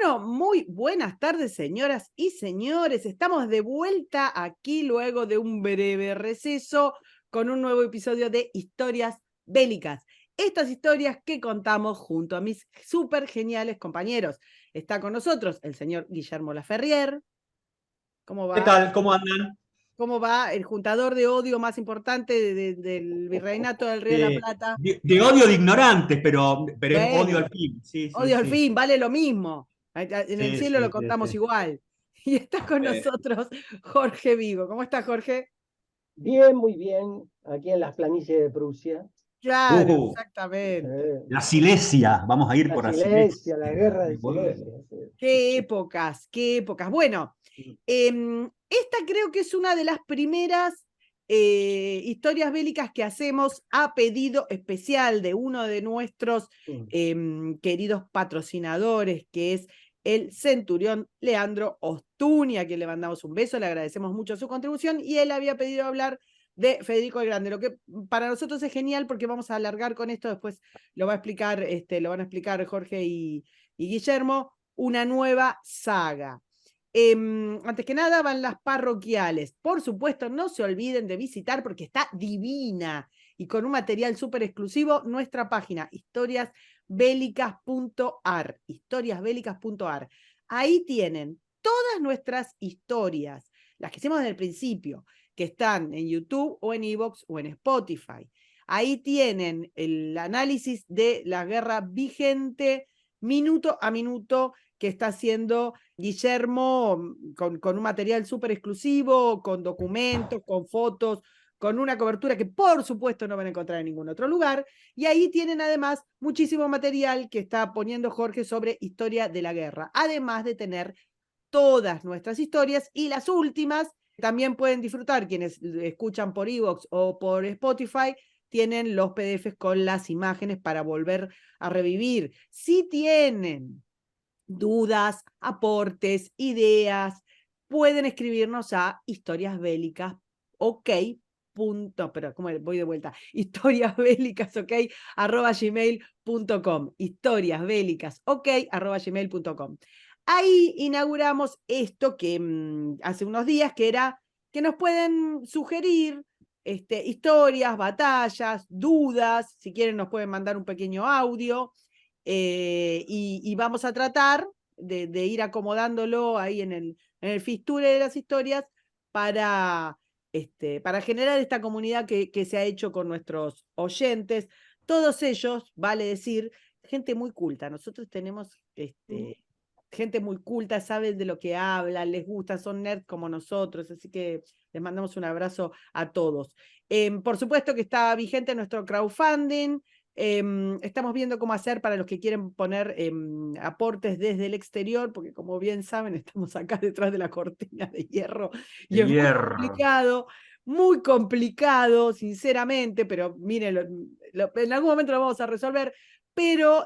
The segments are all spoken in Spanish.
Bueno, muy buenas tardes, señoras y señores. Estamos de vuelta aquí luego de un breve receso con un nuevo episodio de Historias Bélicas. Estas historias que contamos junto a mis súper geniales compañeros. Está con nosotros el señor Guillermo Laferrier. ¿Cómo ¿Qué va? tal? ¿Cómo andan? ¿Cómo va? El juntador de odio más importante del Virreinato del Río de la De, Plata. de odio de ignorantes, pero es odio Bueno, al fin. Sí, sí, odio al sí. fin, vale lo mismo. En el Sí, cielo lo sí, sí, contamos sí. igual. Y está con nosotros Jorge Vigo. ¿Cómo está, Jorge? Bien, muy bien, aquí en las planicies de Prusia. Claro, Uh, exactamente. la Silesia. Vamos a ir La por la Silesia, la Silesia. guerra de Silesia. Sí. Qué épocas, qué épocas. Bueno, esta creo que es una de las primeras historias bélicas que hacemos a pedido especial de uno de nuestros queridos patrocinadores, que es el centurión Leandro Ostuña, a quien le mandamos un beso, le agradecemos mucho su contribución, y él había pedido hablar de Federico el Grande, lo que para nosotros es genial porque vamos a alargar con esto, después lo va a explicar, lo van a explicar Jorge y Guillermo, una nueva saga. Antes que nada van las parroquiales. Por supuesto, no se olviden de visitar porque está divina y con un material súper exclusivo nuestra página historiasbélicas.ar. Historiasbélicas.ar. Ahí tienen todas nuestras historias, las que hicimos desde el principio, que están en YouTube o en iVoox o en Spotify. Ahí tienen el análisis de la guerra vigente minuto a minuto que está haciendo Guillermo con un material súper exclusivo, con documentos, con fotos, con una cobertura que por supuesto no van a encontrar en ningún otro lugar. Y ahí tienen además muchísimo material que está poniendo Jorge sobre historia de la guerra, además de tener todas nuestras historias y las últimas. También pueden disfrutar quienes escuchan por iVoox o por Spotify, tienen los PDFs con las imágenes para volver a revivir. Si tienen dudas, aportes, ideas, pueden escribirnos a historiasbélicas, ok. Pero ¿cómo voy de vuelta? Historiasbélicas, ok, @gmail.com. Historiasbélicas, ok, @gmail.com. Ahí inauguramos esto que hace unos días, que era que nos pueden sugerir historias, batallas, dudas, si quieren nos pueden mandar un pequeño audio, y vamos a tratar de ir acomodándolo ahí en el fisture de las historias para, para generar esta comunidad que se ha hecho con nuestros oyentes. Todos ellos, vale decir, gente muy culta. Nosotros tenemos gente muy culta, saben de lo que hablan, les gusta, son nerds como nosotros, así que les mandamos un abrazo a todos. Por supuesto que está vigente nuestro crowdfunding. Estamos viendo cómo hacer para los que quieren poner aportes desde el exterior, porque como bien saben, estamos acá detrás de la cortina de hierro y De es hierro. muy complicado, sinceramente, pero miren, en algún momento lo vamos a resolver. Pero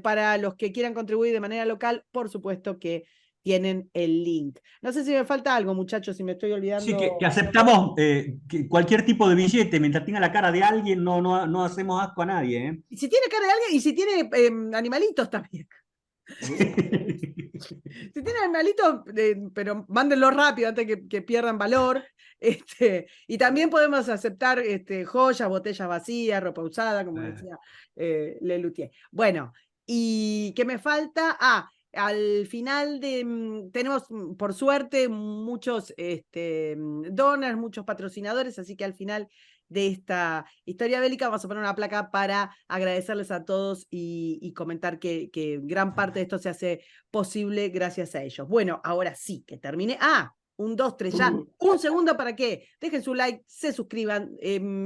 para los que quieran contribuir de manera local, por supuesto que tienen el link. No sé si me falta algo, muchachos, si me estoy Sí, que olvidando. aceptamos cualquier tipo de billete. Mientras tenga la cara de alguien, no hacemos asco a nadie. ¿Eh? Y si tiene cara de alguien, y si tiene animalitos también. Si tienen animalitos, pero mándenlo rápido antes que pierdan valor. Y también podemos aceptar joyas, botellas vacías, ropa usada, como decía Lelutier. Bueno, ¿y qué me falta? Al final tenemos, por suerte, muchos donors, muchos patrocinadores, así que al final de esta historia bélica vamos a poner una placa para agradecerles a todos y comentar que gran parte de esto se hace posible gracias a ellos. Bueno, ahora sí, que termine. Un, dos, tres, ya. Un segundo para que dejen su like, se suscriban,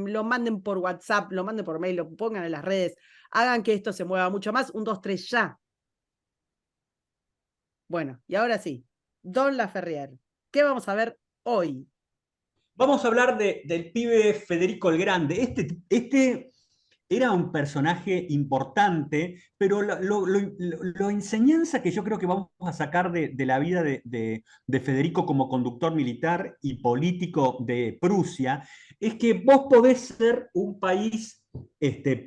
lo manden por WhatsApp, lo manden por mail, lo pongan en las redes, hagan que esto se mueva mucho más. Un, dos, tres, ya. Bueno, y ahora sí, Don Laferrier, ¿qué vamos a ver hoy? Vamos a hablar del pibe Federico el Grande. Este era un personaje importante, pero la enseñanza que yo creo que vamos a sacar de la vida de Federico como conductor militar y político de Prusia es que vos podés ser un país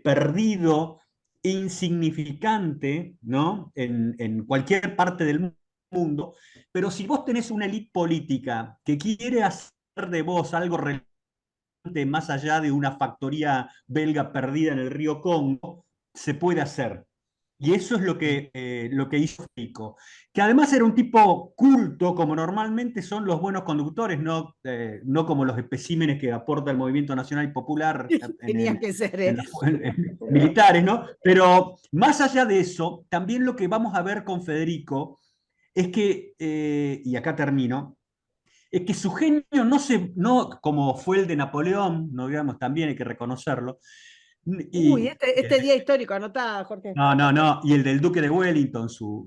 perdido insignificante, ¿no? En cualquier parte del mundo, pero si vos tenés una élite política que quiere hacer de vos algo relevante más allá de una factoría belga perdida en el río Congo, se puede hacer. Y eso es lo que hizo Fico, que además era un tipo culto, como normalmente son los buenos conductores, no como los especímenes que aporta el Movimiento Nacional y Popular Tenía que ser, en militares, ¿no? Pero más allá de eso, también lo que vamos a ver con Federico es que, y acá termino, es que su genio no como fue el de Napoleón, no digamos, también hay que reconocerlo, Uy, y, este día histórico, anotá, Jorge. no, y el del Duque de Wellington, su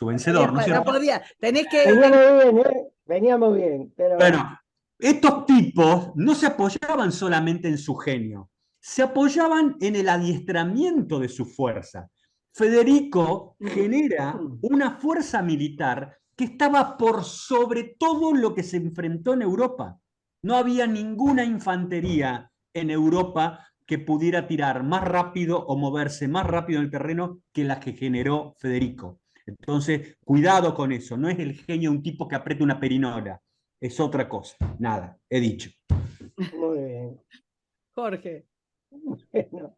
vencedor, ¿no es No cierto? podía, tenés que, Veníamos bien, ¿eh? Veníamos bien, pero Bueno, estos tipos no se apoyaban solamente en su genio, se apoyaban en el adiestramiento de su fuerza. Federico genera una fuerza militar que estaba por sobre todo lo que se enfrentó en Europa. No había ninguna infantería en Europa que pudiera tirar más rápido o moverse más rápido en el terreno que las que generó Federico. Entonces, cuidado con eso. No es el genio de un tipo que aprieta una perinola. Es otra cosa. Nada, he dicho. muy bien. Jorge. Bueno,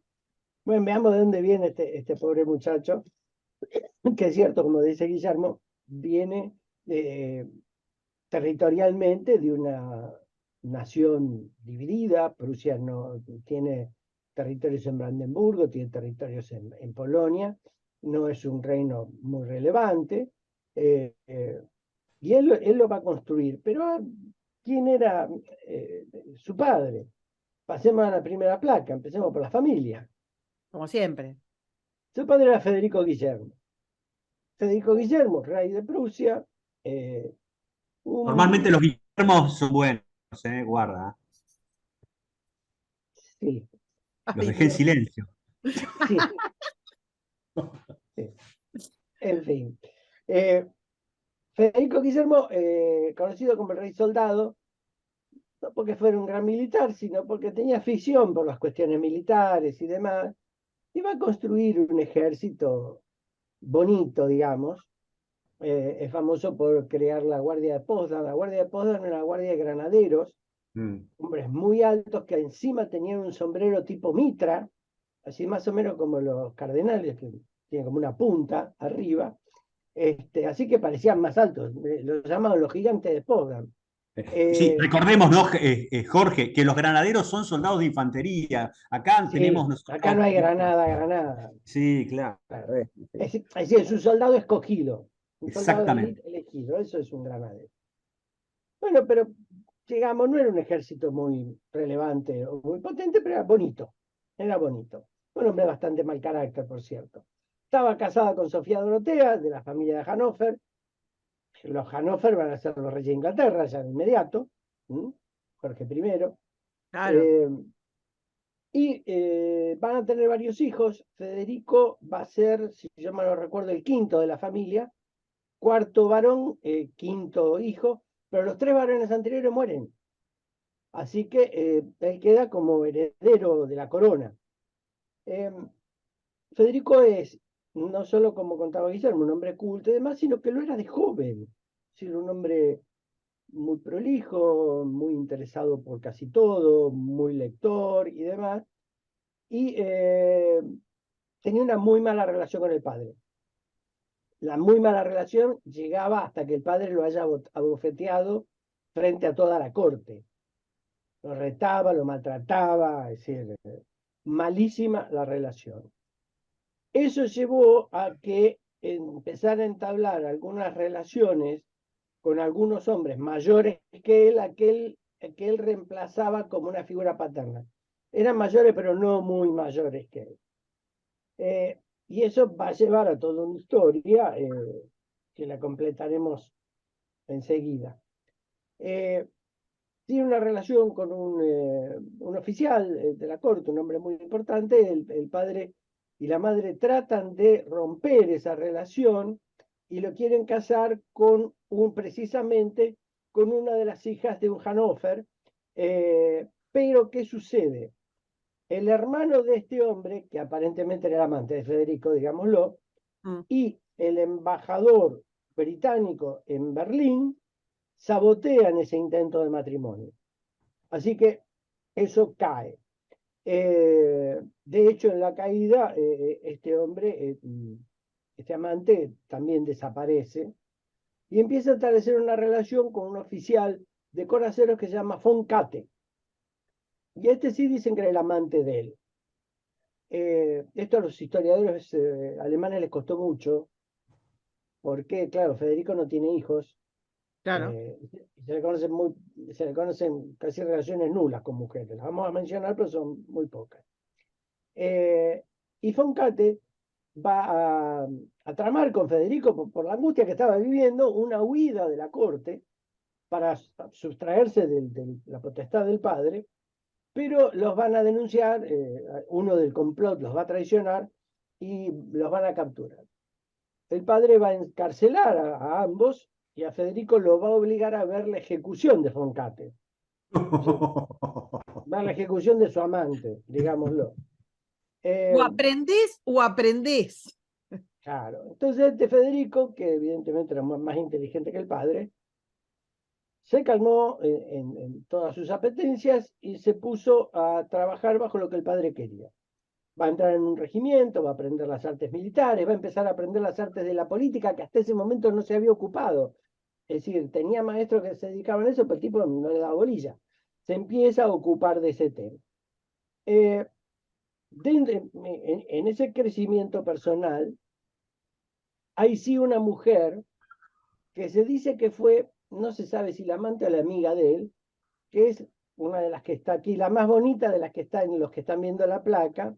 bueno, veamos de dónde viene este pobre muchacho, que es cierto, como dice Guillermo, viene territorialmente de una nación dividida. Prusia no tiene territorios en Brandenburgo, tiene territorios en Polonia, no es un reino muy relevante, y él lo va a construir. Pero ¿quién era su padre? Pasemos a la primera placa, empecemos por la familia. Como siempre. Su padre era Federico Guillermo. Federico Guillermo, rey de Prusia, eh, Normalmente un... los Guillermos son buenos, guarda. Sí, Los Ay, dejé en Dios. silencio. sí, sí. En fin. Eh, Federico Guillermo, conocido como el rey soldado, no porque fuera un gran militar, sino porque tenía afición por las cuestiones militares y demás, iba a construir un ejército bonito, digamos. Es famoso por crear la Guardia de Potsdam. La Guardia de Potsdam era una guardia de granaderos, Mm. hombres muy altos que encima tenían un sombrero tipo mitra, así más o menos como los cardenales, que tienen como una punta arriba. Así que parecían más altos, los llamaban los gigantes de Potsdam. Sí, Eh, recordemos, ¿no, Jorge, que los granaderos son soldados de infantería. Acá tenemos sí, acá no nosotros. hay granada, granada. Sí, claro. Claro, es decir, es un soldado escogido, un soldado de Exactamente. élite elegido, eso es un granadero. Bueno, pero digamos, no era un ejército muy relevante o muy potente, pero era bonito. Era bonito. Un hombre bastante mal carácter, por cierto. Estaba casada con Sofía Dorotea, de la familia de Hannover. Los Hannover van a ser los reyes de Inglaterra ya de inmediato. ¿Mm? Jorge I. Claro. Eh, y van a tener varios hijos. Federico va a ser, si yo mal no recuerdo, el quinto de la familia, cuarto varón, quinto hijo, pero los tres varones anteriores mueren. Así que él queda como heredero de la corona. Eh, Federico es, no solo como contaba Guillermo, un hombre culto y demás, sino que lo era de joven. Es decir, un hombre muy prolijo, muy interesado por casi todo, muy lector y demás. Y tenía una muy mala relación con el padre. La muy mala relación llegaba hasta que el padre lo haya abofeteado frente a toda la corte. Lo retaba, lo maltrataba, es decir, malísima la relación. Eso llevó a que empezara a entablar algunas relaciones con algunos hombres mayores que él reemplazaba como una figura paterna. Eran mayores, pero no muy mayores que él. Y eso va a llevar a toda una historia que la completaremos enseguida. Tiene una relación con un oficial de la corte, un hombre muy importante. El padre y la madre tratan de romper esa relación y lo quieren casar precisamente con una de las hijas de un Hannover. Pero ¿qué sucede? el hermano de este hombre, que aparentemente era el amante de Federico, digámoslo, y el embajador británico en Berlín sabotean ese intento de matrimonio. Así que eso cae. De hecho, en la caída, este hombre, este amante, también desaparece y empieza a establecer una relación con un oficial de coraceros que se llama von Katte. Y este sí dicen que era el amante de él. Esto a los historiadores alemanes les costó mucho, porque, claro, Federico no tiene hijos, Claro. se le conocen casi relaciones nulas con mujeres. Las vamos a mencionar, pero son muy pocas. Y von Katte va a tramar con Federico por la angustia que estaba viviendo una huida de la corte para sustraerse de la potestad del padre, pero los van a denunciar, uno del complot los va a traicionar y los van a capturar. El padre va a encarcelar a ambos y a Federico lo va a obligar a ver la ejecución de von Katte. Va a la ejecución de su amante, digámoslo. O aprendés o aprendés. Claro. Entonces este Federico, que evidentemente era más inteligente que el padre, se calmó en todas sus apetencias y se puso a trabajar bajo lo que el padre quería. Va a entrar en un regimiento, va a aprender las artes militares, va a empezar a aprender las artes de la política que hasta ese momento no se había ocupado. Es decir, tenía maestros que se dedicaban a eso, pero el tipo no le daba bolilla. Se empieza a ocupar de ese tema. En ese crecimiento personal, hay sí una mujer que se dice que fue, no se sabe si la amante o la amiga de él, que es una de las que está aquí, la más bonita de las que están, los que están viendo la placa,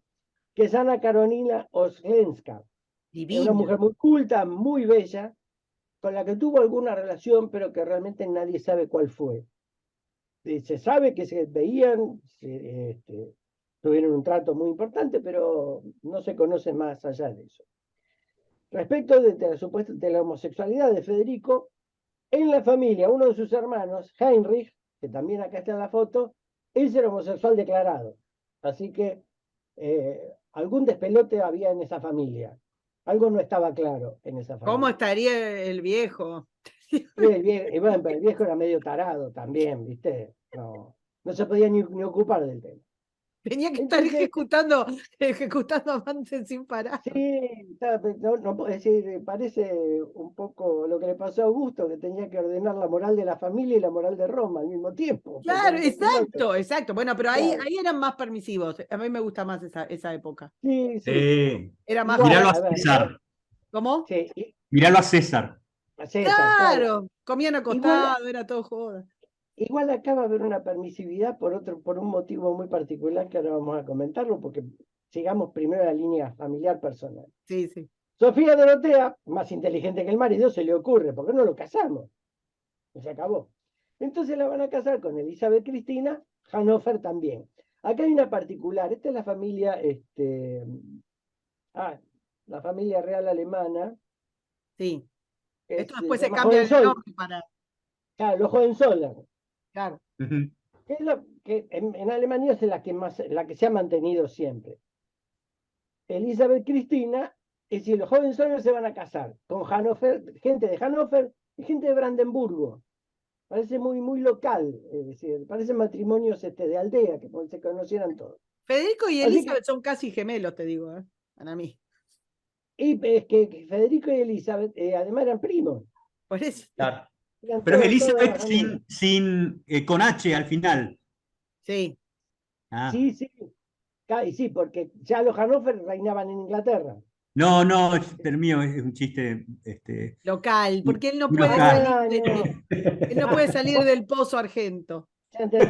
que es Ana Karonina Oslenska. Es una mujer muy culta, muy bella, con la que tuvo alguna relación, pero que realmente nadie sabe cuál fue. Se sabe que se veían, tuvieron un trato muy importante, pero no se conoce más allá de eso. Respecto de la homosexualidad de Federico, en la familia, uno de sus hermanos, Heinrich, que también acá está en la foto, él era homosexual declarado. Así que algún despelote había en esa familia. Algo no estaba claro en esa familia. ¿Cómo estaría el viejo? Bueno, pero el viejo era medio tarado también, ¿viste? No se podía ni ocupar del tema. Tenía que estar ejecutando amantes sin parar. Sí, no puedo decir, parece un poco lo que le pasó a Augusto, que tenía que ordenar la moral de la familia y la moral de Roma al mismo tiempo. Claro, exacto. Bueno, pero claro. ahí eran más permisivos. A mí me gusta más esa época. Sí. Era más. Míralo a César. ¿Cómo? Sí. Míralo a César. Claro, comían acostado, era todo joda. Igual acá va a haber una permisividad por un motivo muy particular que ahora vamos a comentarlo, porque sigamos primero la línea familiar personal. Sí, sí. Sofía Dorotea, más inteligente que el marido, se le ocurre, ¿por qué no lo casamos? Y se acabó. Entonces la van a casar con Elizabeth Cristina, Hannover también. Acá hay una particular, esta es la familia, la familia real alemana. Sí. Esto después se cambia el nombre para. Claro, los Hohenzollern. Claro. Que es que en Alemania es la que se ha mantenido siempre. Elizabeth Cristina, es decir, los Hohenzollern se van a casar con Hannover, gente de Hannover y gente de Brandenburgo. Parece muy, muy local, es decir, parecen matrimonios de aldea, que se conocieran todos. Federico y Elizabeth son casi gemelos, te digo, para mí. Y es que Federico y Elizabeth además eran primos. Por eso. Claro. Pero es Elizabeth con H al final. Sí. Sí. Y sí, porque ya los Hannover reinaban en Inglaterra. No, pero mío es un chiste local, porque él no puede él no puede salir del pozo argento.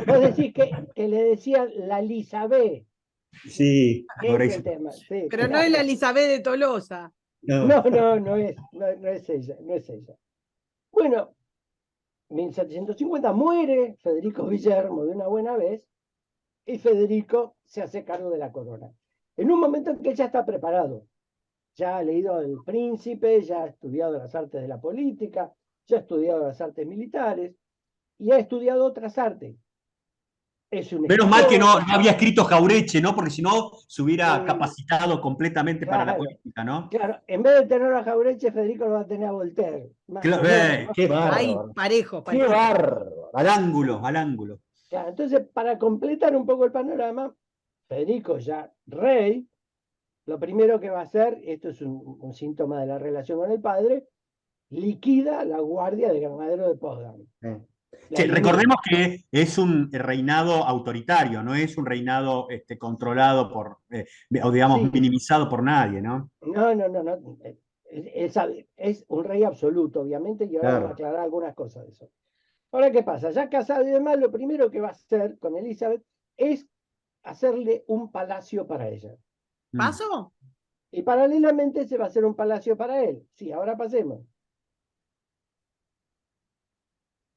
Vos decís que le decían la Elizabeth. Sí, por eso. Tema. Sí, pero no es la Elizabeth de Tolosa. No es ella. Bueno, 1750 muere Federico Guillermo de una buena vez y Federico se hace cargo de la corona. En un momento en que ya está preparado, ya ha leído El Príncipe, ya ha estudiado las artes de la política, ya ha estudiado las artes militares y ha estudiado otras artes. es un Menos mal que escritor. no había escrito Jaureche, ¿no? Porque si no se hubiera eh, capacitado completamente para la claro, política, ¿no? claro, en vez de tener a Jaureche, Federico lo va a tener a Voltaire, más o menos, ¿no? Qué Ahí, bárbaro. parejo, Qué parejito. bárbaro. Al ángulo, al ángulo. Claro, entonces, para completar un poco el panorama, Federico ya rey, lo primero que va a hacer, esto es un síntoma de la relación con el padre, liquida la guardia del granadero de Potsdam. La Che, elimina. recordemos que es un reinado autoritario, no es un reinado controlado por, o digamos, Sí, minimizado por nadie, ¿no? no. Es un rey absoluto, obviamente, y ahora vamos a Claro. aclarar algunas cosas de eso. Ahora, ¿qué pasa? Ya casado y demás, lo primero que va a hacer con Elizabeth es hacerle un palacio para ella. Mm. ¿Paso? Y paralelamente se va a hacer un palacio para él. Sí, ahora pasemos.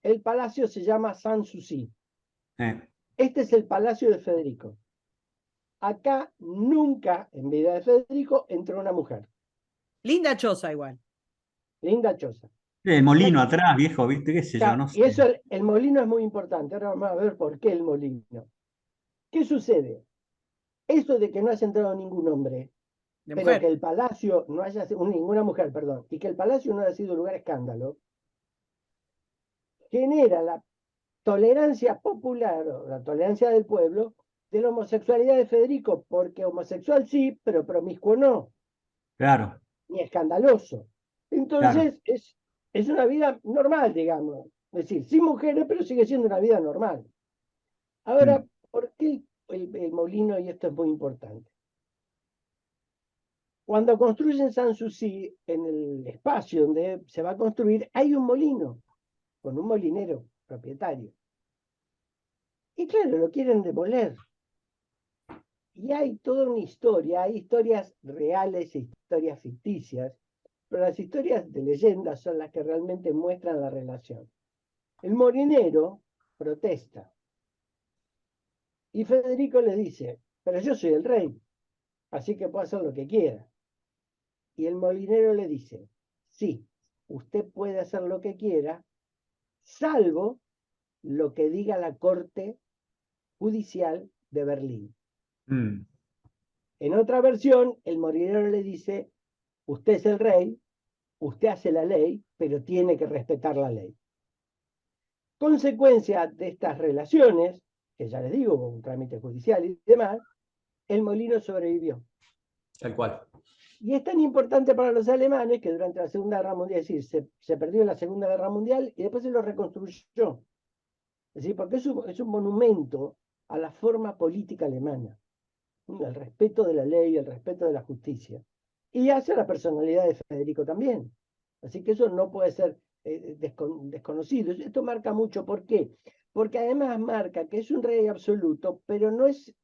El palacio se llama Sanssouci. Eh, Este es el palacio de Federico. Acá nunca en vida de Federico entró una mujer. Linda choza igual. Linda choza. el molino atrás, viejo, ¿viste? ¿Qué sé yo? No Y sé. eso, el molino es muy importante. Ahora vamos a ver por qué el molino. ¿Qué sucede? Eso de que no haya entrado ningún hombre, De pero que mujer. el palacio no haya sido, ninguna mujer, perdón, y que el palacio no haya sido lugar de escándalo, genera la tolerancia popular o la tolerancia del pueblo de la homosexualidad de Federico, porque homosexual sí, pero promiscuo no, Claro, ni escandaloso. claro. Entonces es una vida normal, digamos. Es decir, sin mujeres, pero sigue siendo una vida normal. Ahora, Mm. ¿por qué el molino? Y esto es muy importante. Cuando construyen Sanssouci, en el espacio donde se va a construir, hay un molino, con un molinero propietario. Y claro, lo quieren demoler. Y hay toda una historia, hay historias reales e historias ficticias, pero las historias de leyenda son las que realmente muestran la relación. El molinero protesta y Federico le dice, pero yo soy el rey, así que puedo hacer lo que quiera. Y el molinero le dice, sí, usted puede hacer lo que quiera, salvo lo que diga la Corte Judicial de Berlín. Mm. En otra versión, el molinero le dice, usted es el rey, usted hace la ley, pero tiene que respetar la ley. Consecuencia de estas relaciones, que ya les digo, un trámite judicial y demás, el molino sobrevivió. Tal cual. Y es tan importante para los alemanes que durante la Segunda Guerra Mundial, es decir, se perdió la Segunda Guerra Mundial y después se lo reconstruyó. Es decir, porque es un monumento a la forma política alemana, el respeto de la ley, el respeto de la justicia. Y hacia la personalidad de Federico también. Así que eso no puede ser desconocido. Esto marca mucho. ¿Por qué? Porque además marca que es un rey absoluto, pero no es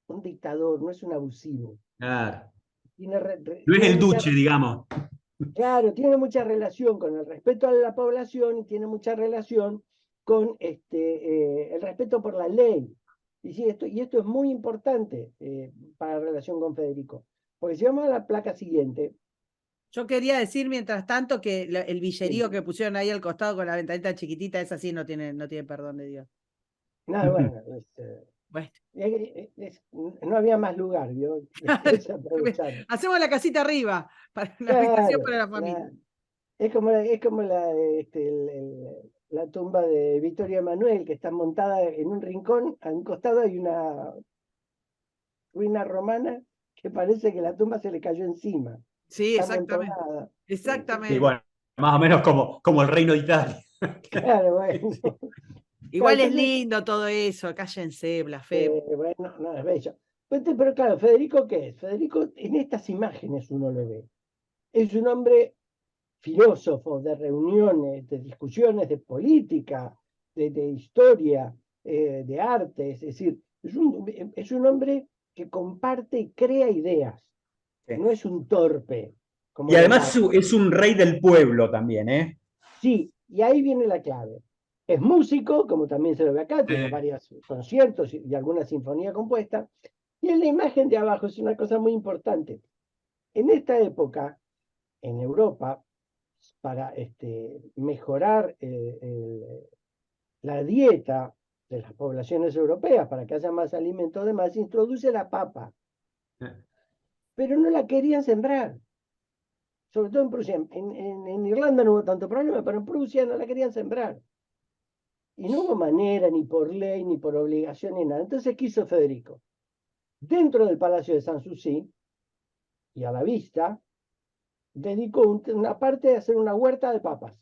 un dictador, no es un abusivo. Claro. No es Tiene el mucha, duce, digamos. claro, tiene mucha relación con el respeto a la población y tiene mucha relación con el respeto por la ley. Y, sí, esto es muy importante para la relación con Federico. Porque si vamos a la placa siguiente, Yo quería decir, mientras tanto, que el villerío sí, que pusieron ahí al costado con la ventanita chiquitita, esa sí no tiene perdón de Dios. nada, bueno, Bueno, no había más lugar, ¿vio? Se aprovecharon. hacemos la casita arriba para una habitación Claro, para la familia. claro. Es como la tumba de Victoria Emanuel, que está montada en un rincón, a un costado hay una ruina romana que parece que la tumba se le cayó encima. Sí, Está exactamente. amontonada. Sí, Exactamente. bueno, más o menos como el Reino de Italia. Claro, bueno. Sí, sí. Claro, Igual es entonces, lindo todo eso, cállense, blasfemo. bueno, no, es bello. Pero claro, Federico, ¿qué es? Federico, en estas imágenes uno lo ve. Es un hombre filósofo de reuniones, de discusiones de política, de historia, de arte. Es decir, es un hombre que comparte y crea ideas. No es un torpe, como Y los además nazis. es un rey del pueblo también, ¿eh? Sí, y ahí viene la clave. Es músico, como también se lo ve acá, tiene varios conciertos y alguna sinfonía compuesta. Y en la imagen de abajo es una cosa muy importante. En esta época, en Europa, para mejorar la dieta de las poblaciones europeas para que haya más alimentos, además introduce la papa, pero no la querían sembrar. Sobre todo en Prusia. En Irlanda no hubo tanto problema, pero en Prusia no la querían sembrar. Y no hubo manera, ni por ley, ni por obligación, ni nada. Entonces, ¿qué hizo Federico? Dentro del Palacio de Sanssouci, y a la vista, dedicó una parte a hacer una huerta de papas,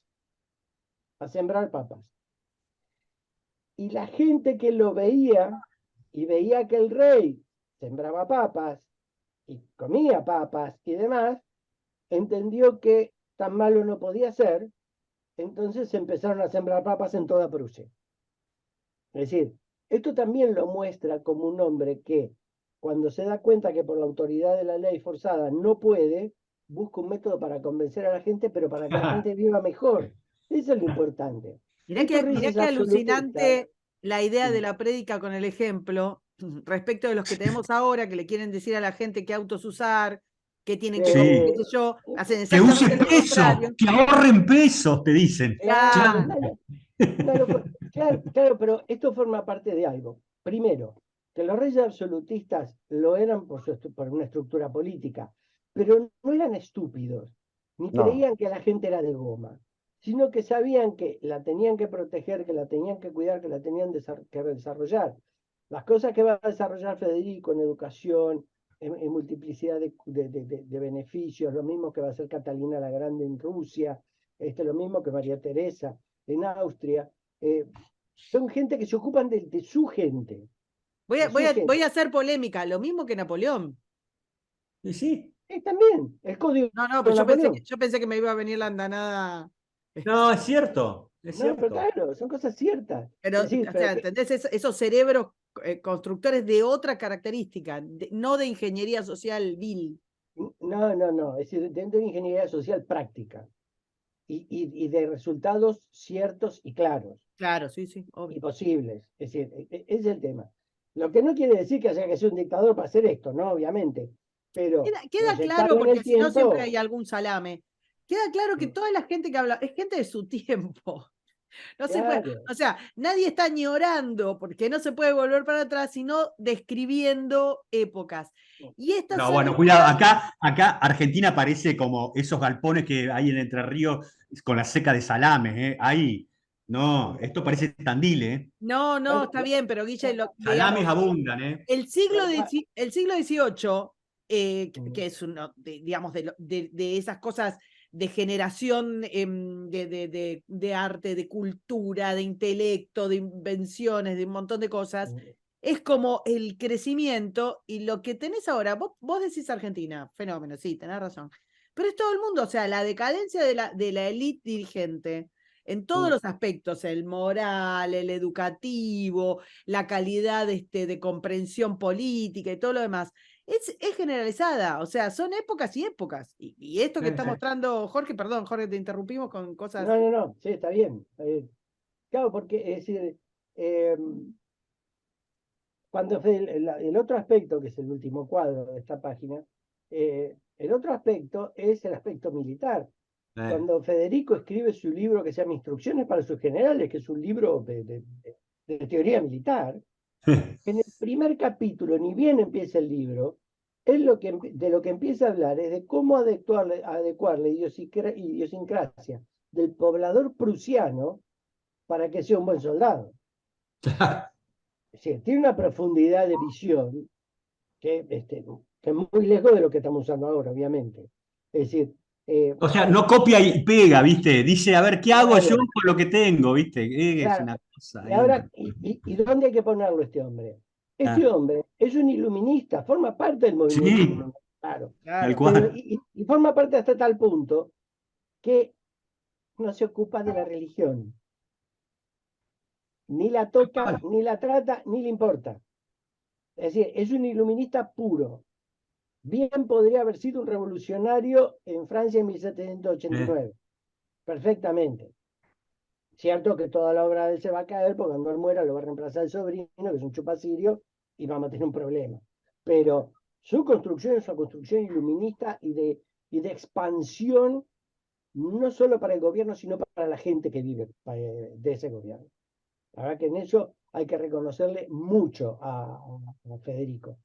a sembrar papas. Y la gente que lo veía, y veía que el rey sembraba papas, y comía papas y demás, entendió que tan malo no podía ser, entonces empezaron a sembrar papas en toda Prusia. Es decir, esto también lo muestra como un hombre que, cuando se da cuenta que por la autoridad de la ley forzada no puede, busca un método para convencer a la gente, pero para que la gente viva mejor. Eso es lo importante. Mirá que alucinante la idea de la prédica con el ejemplo, respecto de los que tenemos ahora, que le quieren decir a la gente qué autos usar, qué tienen que comer, qué sé yo, hacen que exactamente usen lo pesos, contrario. que ahorren pesos, te dicen. Claro. Claro, pero esto forma parte de algo. Primero, que los reyes absolutistas lo eran por una estructura política, pero no eran estúpidos, ni creían que la gente era de goma, sino que sabían que la tenían que proteger, que la tenían que cuidar, que la tenían que desarrollar. Las cosas que va a desarrollar Federico en educación, en multiplicidad de beneficios, lo mismo que va a hacer Catalina la Grande en Rusia, lo mismo que María Teresa en Austria, son gente que se ocupan de su gente. Voy a hacer polémica, lo mismo que Napoleón. Y sí. También, el código No, de pero Napoleón. yo pensé que me iba a venir la andanada. No, es cierto, es No, pero cierto. claro, son cosas ciertas. Pero, Es decir, o sea, ¿entendés? Esos cerebros constructores de otra característica, no de ingeniería social vil. no. Es decir, dentro de ingeniería social práctica y de resultados ciertos y claros Claro, sí, y obvio. posibles. Es decir, ese es el tema. Lo que no quiere decir que haya que ser un dictador para hacer esto, ¿no? Obviamente. Pero Queda claro, proyectarlo en porque el si no siempre tiempo. hay algún salame. Queda claro que toda la gente que habla es gente de su tiempo. No se puede, Claro. o sea, nadie está añorando, porque no se puede volver para atrás, sino describiendo épocas. Y estas No, son bueno, cuidado, épocas. acá Argentina parece como esos galpones que hay en Entre Ríos con la seca de salames, ¿eh? Ahí, no, esto parece Tandil, ¿eh? No, está bien, pero Guille, Salames digamos, abundan, ¿eh? el siglo XVIII, que es uno, digamos, de esas cosas de generación de arte, de cultura, de intelecto, de invenciones, de un montón de cosas, es como el crecimiento y lo que tenés ahora. Vos decís Argentina, fenómeno, sí, tenés razón. Pero es todo el mundo, o sea, la decadencia de la élite dirigente en todos los aspectos, el moral, el educativo, la calidad de comprensión política y todo lo demás, es generalizada, o sea, son épocas y épocas. Y esto que está mostrando Jorge, perdón, Jorge, te interrumpimos con cosas. No, sí, está bien. Claro, porque es decir, cuando el otro aspecto, que es el último cuadro de esta página, el otro aspecto es el aspecto militar. Cuando Federico escribe su libro que se llama Instrucciones para sus generales, que es un libro de teoría militar, en el primer capítulo, ni bien empieza el libro, de lo que empieza a hablar es de cómo adecuar la idiosincrasia del poblador prusiano para que sea un buen soldado. Es decir, tiene una profundidad de visión que es muy lejos de lo que estamos usando ahora, obviamente. Es decir, O sea, no copia y pega, ¿viste? Dice, a ver, ¿qué hago yo claro, con lo que tengo, ¿viste? Es claro. una cosa Y ahí. ahora, ¿y dónde hay que ponerlo este hombre? Este Ah, hombre es un iluminista, forma parte del movimiento sí, iluminista, claro. tal Claro. Pero, cual. y forma parte hasta tal punto que no se ocupa de la religión. Ni la toca, ni la trata, ni le importa. Es decir, es un iluminista puro. Bien podría haber sido un revolucionario en Francia en Eh, 1789. Perfectamente. Cierto que toda la obra de él se va a caer porque cuando él muera lo va a reemplazar el sobrino, que es un chupacirio, y vamos a tener un problema. Pero su construcción es una construcción iluminista y de expansión, no solo para el gobierno, sino para la gente que vive de ese gobierno. La verdad que en eso hay que reconocerle mucho a Federico.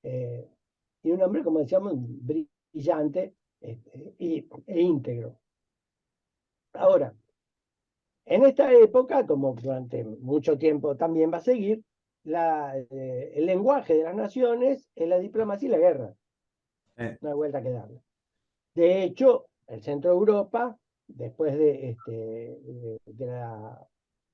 Y un hombre, como decíamos, brillante e íntegro. Ahora, en esta época, como durante mucho tiempo también va a seguir, el lenguaje de las naciones es la diplomacia y la guerra. No hay vuelta que darle. De hecho, el centro de Europa, después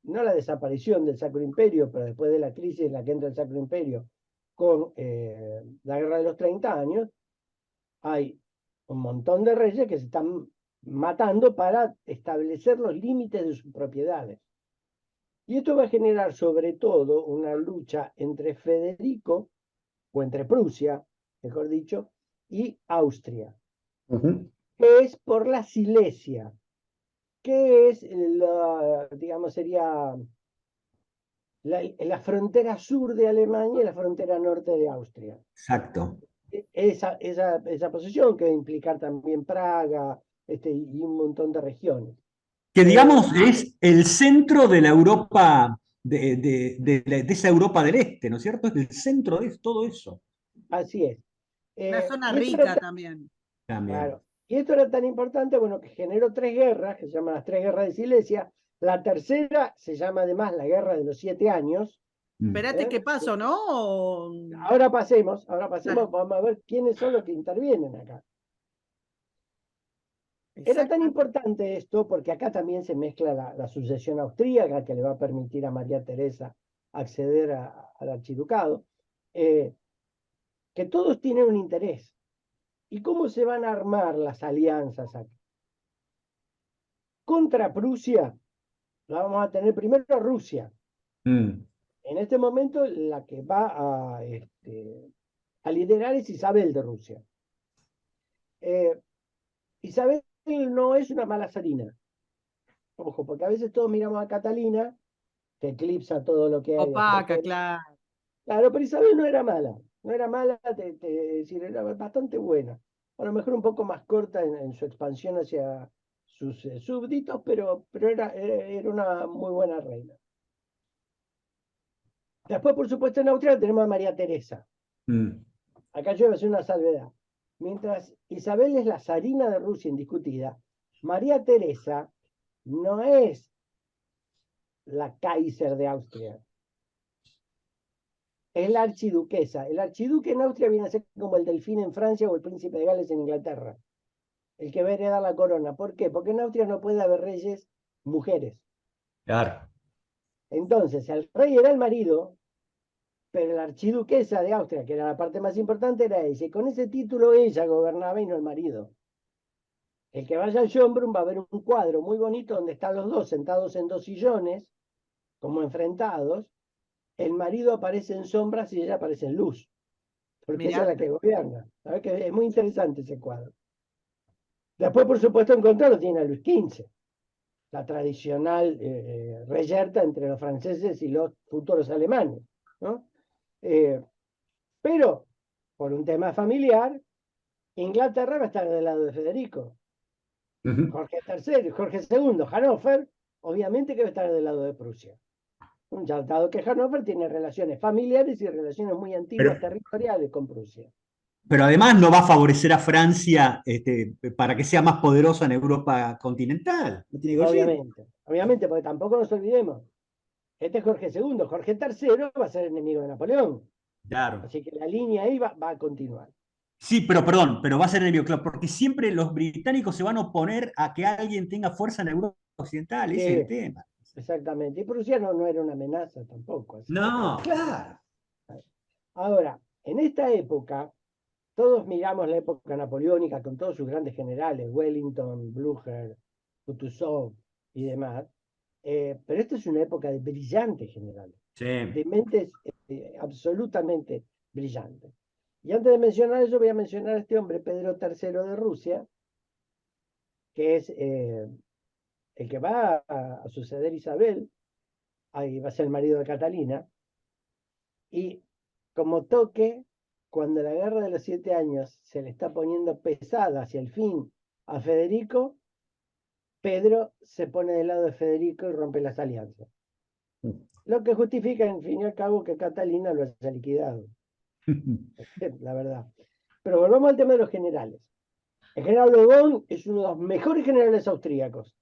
no la desaparición del Sacro Imperio, pero después de la crisis en la que entra el Sacro Imperio con la Guerra de los 30 años, hay un montón de reyes que se están matando para establecer los límites de sus propiedades. Y esto va a generar sobre todo una lucha entre Federico, o entre Prusia, mejor dicho, y Austria, que es por la Silesia, que es, digamos, sería la frontera sur de Alemania y la frontera norte de Austria. Exacto. Esa posesión que va a implicar también Praga y un montón de regiones. Que digamos es el centro de la Europa, de esa Europa del Este, ¿no es cierto? Es el centro de todo eso. Así es. Una zona y esto rica también. También. Claro. Y esto era tan importante, bueno, que generó 3 guerras, que se llaman las 3 guerras de Silesia. La tercera se llama además la Guerra de los 7 años. Espérate qué paso, ¿no? Ahora pasemos, Claro. vamos a ver quiénes son los que intervienen acá. Era tan Exacto. importante esto porque acá también se mezcla la sucesión austríaca que le va a permitir a María Teresa acceder al archiducado, que todos tienen un interés. ¿Y cómo se van a armar las alianzas aquí? Contra Prusia, la vamos a tener primero a Rusia. En este momento la que va a liderar es Isabel de Rusia. Isabel no es una mala zarina. Ojo, porque a veces todos miramos a Catalina, que eclipsa todo lo que hay Opaca, después. claro. Claro, pero Isabel no era mala. No era mala, es decir, era bastante buena. A lo mejor un poco más corta en su expansión hacia sus súbditos, pero era una muy buena reina. Después, por supuesto, en Austria tenemos a María Teresa. Acá yo voy a hacer una salvedad. Mientras Isabel es la zarina de Rusia indiscutida, María Teresa no es la Kaiser de Austria. Es la archiduquesa. El archiduque en Austria viene a ser como el delfín en Francia o el príncipe de Gales en Inglaterra. El que va a heredar la corona. ¿Por qué? Porque en Austria no puede haber reyes mujeres. Claro. Entonces, el rey era el marido, pero la archiduquesa de Austria, que era la parte más importante, era ella. Y con ese título ella gobernaba y no el marido. El que vaya al Schönbrunn va a ver un cuadro muy bonito donde están los dos sentados en 2 sillones, como enfrentados. El marido aparece en sombras y ella aparece en luz, porque ella es la que gobierna. ¿Sabes? Que es muy interesante ese cuadro. Después, por supuesto, en contra lo tiene a Luis XV, la tradicional reyerta entre los franceses y los futuros alemanes, ¿no? Pero, por un tema familiar, Inglaterra va a estar del lado de Federico. Jorge III, Jorge II, Hannover, obviamente que va a estar del lado de Prusia. Ya dado que Hannover tiene relaciones familiares y relaciones muy antiguas territoriales con Prusia. Pero además no va a favorecer a Francia para que sea más poderosa en Europa continental. No tiene Obviamente, porque tampoco nos olvidemos. Este es Jorge II. Jorge III va a ser enemigo de Napoleón. Claro. Así que la línea ahí va a continuar. Sí, pero perdón, pero va a ser enemigo, claro, porque siempre los británicos se van a oponer a que alguien tenga fuerza en Europa Occidental, ese es el tema. Exactamente. Y Prusia no era una amenaza tampoco. No, claro. Ahora, en esta época, todos miramos la época napoleónica con todos sus grandes generales, Wellington, Blücher, Kutuzov y demás, pero esta es una época de brillantes generales, de mentes absolutamente brillantes. Y antes de mencionar eso, voy a mencionar a este hombre, Pedro III de Rusia, que es el que va a suceder a Isabel, ahí va a ser el marido de Catalina, y como toque, cuando la guerra de los 7 años se le está poniendo pesada hacia el fin a Federico, Pedro se pone del lado de Federico y rompe las alianzas. Lo que justifica, en fin y al cabo, que Catalina lo haya liquidado, la verdad. Pero volvamos al tema de los generales. El general Odón es uno de los mejores generales austríacos.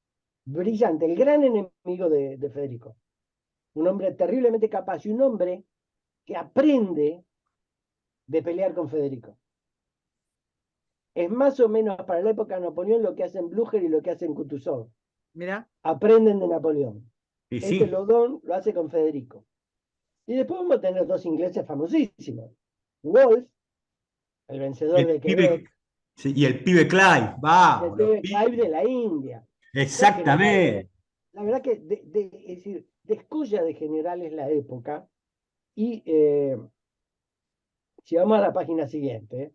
Brillante, el gran enemigo de Federico. Un hombre terriblemente capaz y un hombre que aprende de pelear con Federico. Es más o menos para la época de Napoleón lo que hacen Blücher y lo que hacen Kutuzov. Mirá. Aprenden de Napoleón. Y Este sí, Lodón lo hace con Federico. Y después vamos a tener dos ingleses famosísimos. Wolfe, el vencedor de el pibe, Quebec, sí, y el pibe Clive, y el vamos, los pibe pibes. Clive de la India. Dos generales. Exactamente. La verdad que, es decir, descolla de generales la época. Y si vamos a la página siguiente,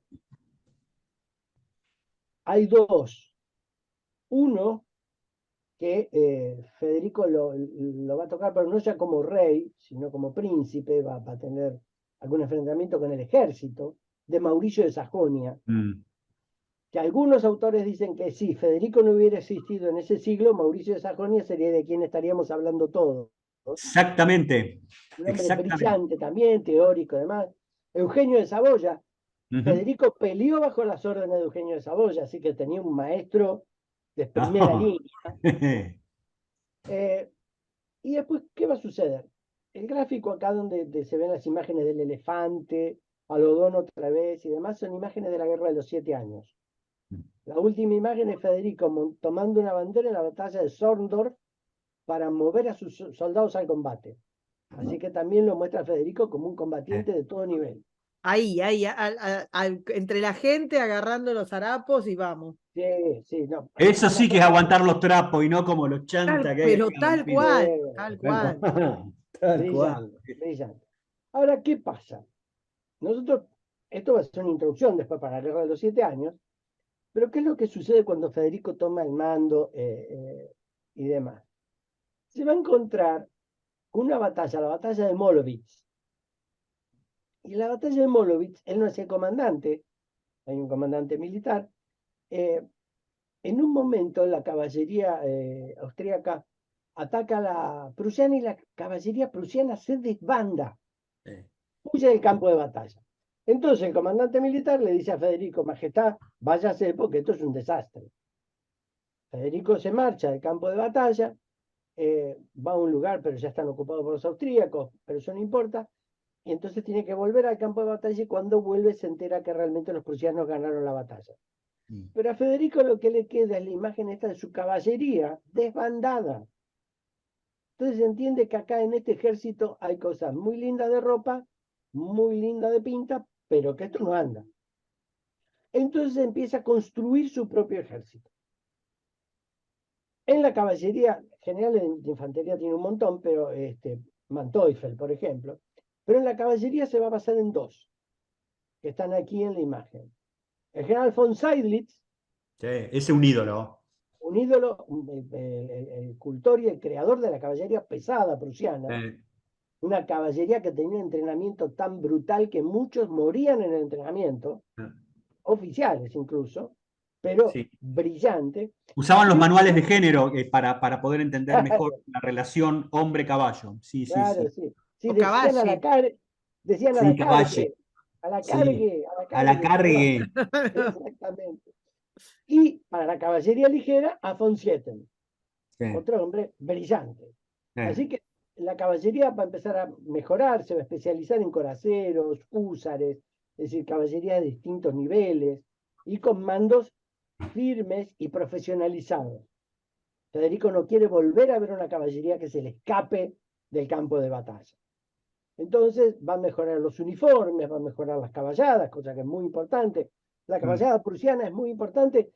hay dos. Uno que Federico lo va a tocar, pero no ya como rey, sino como príncipe, va a tener algún enfrentamiento con el ejército de Mauricio de Sajonia, Mm, que algunos autores dicen que si Federico no hubiera existido en ese siglo, Mauricio de Sajonia sería de quien estaríamos hablando todos. exactamente. Un hombre Exactamente. brillante también, teórico además. Eugenio de Saboya. Ujú. Federico peleó bajo las órdenes de Eugenio de Saboya, así que tenía un maestro de primera No. línea. Eh, y después, ¿qué va a suceder? El gráfico acá donde se ven las imágenes del elefante, Alodón otra vez y demás, son imágenes de la Guerra de los 7 años. La última imagen es Federico tomando una bandera en la batalla de Zorndorf para mover a sus soldados al combate. Así que también lo muestra Federico como un combatiente de todo nivel. Ahí, entre la gente agarrando los harapos y vamos. Sí, sí, no. Eso Una sí que es cosa, aguantar los trapos y no como los chantas que hay Pero acá en tal Argentina. cual, tal Tal cual. cual. Tal cual. brillante, brillante. Ahora, ¿qué pasa? Nosotros, esto va a ser una introducción después para la Guerra de los 7 años, pero ¿qué es lo que sucede cuando Federico toma el mando y demás? Se va a encontrar una batalla, la batalla de Molovitz. Y en la batalla de Molovitz, él no es el comandante, hay un comandante militar. En un momento, la caballería austríaca ataca a la prusiana y la caballería prusiana se desbanda, huye del campo de batalla. Entonces el comandante militar le dice a Federico, Majestad, váyase porque esto es un desastre. Federico se marcha del campo de batalla, va a un lugar, pero ya están ocupados por los austríacos, pero eso no importa. Y entonces tiene que volver al campo de batalla y cuando vuelve se entera que realmente los prusianos ganaron la batalla. Pero a Federico lo que le queda es la imagen esta de su caballería desbandada. Entonces se entiende que acá en este ejército hay cosas muy lindas de ropa, muy lindas de pinta, pero que esto no anda. Entonces empieza a construir su propio ejército. En la caballería, generales de infantería tiene un montón, pero Manteuffel, por ejemplo. Pero en la caballería se va a basar en dos, que están aquí en la imagen. El general von Seydlitz, Sí, ese es un ídolo. un ídolo, el cultor y el creador de la caballería pesada prusiana, una caballería que tenía un entrenamiento tan brutal que muchos morían en el entrenamiento, oficiales incluso, pero Sí. brillante. Usaban los Y manuales de género para poder entender mejor la relación hombre-caballo. Sí, sí, claro, sí. sí. Sí, O decían a la caballi. carga, decían a Sí, la caballo. cargue, a la Sí. cargue, a la A la cargue, ¿cómo va? cargue. Exactamente. Y para la caballería ligera, a von Zieten, Sí. otro hombre brillante. Sí. Así que la caballería va a empezar a mejorar, se va a especializar en coraceros, húsares, es decir, caballería de distintos niveles y con mandos firmes y profesionalizados. Federico no quiere volver a ver una caballería que se le escape del campo de batalla. Entonces va a mejorar los uniformes, va a mejorar las caballadas, cosa que es muy importante. La caballada prusiana es muy importante,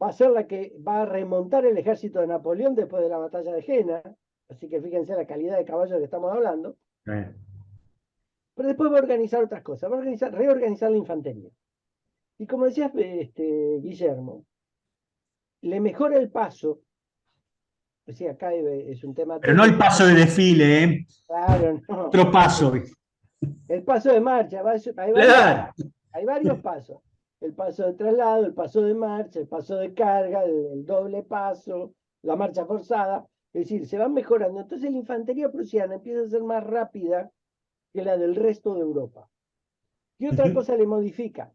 va a ser la que va a remontar el ejército de Napoleón después de la batalla de Jena, así que fíjense la calidad de caballo que estamos hablando. Sí. Pero después va a organizar otras cosas, va a reorganizar la infantería. Y como decía Guillermo, le mejora el paso, o sea, acá es un tema Pero no el técnico, paso de desfile, ¿eh? claro, no. Otro paso. El paso de marcha, Claro. hay varios pasos. El paso de traslado, el paso de marcha, el paso de carga, el doble paso, la marcha forzada. Es decir, se van mejorando. Entonces la infantería prusiana empieza a ser más rápida que la del resto de Europa. ¿Qué otra cosa le modifica?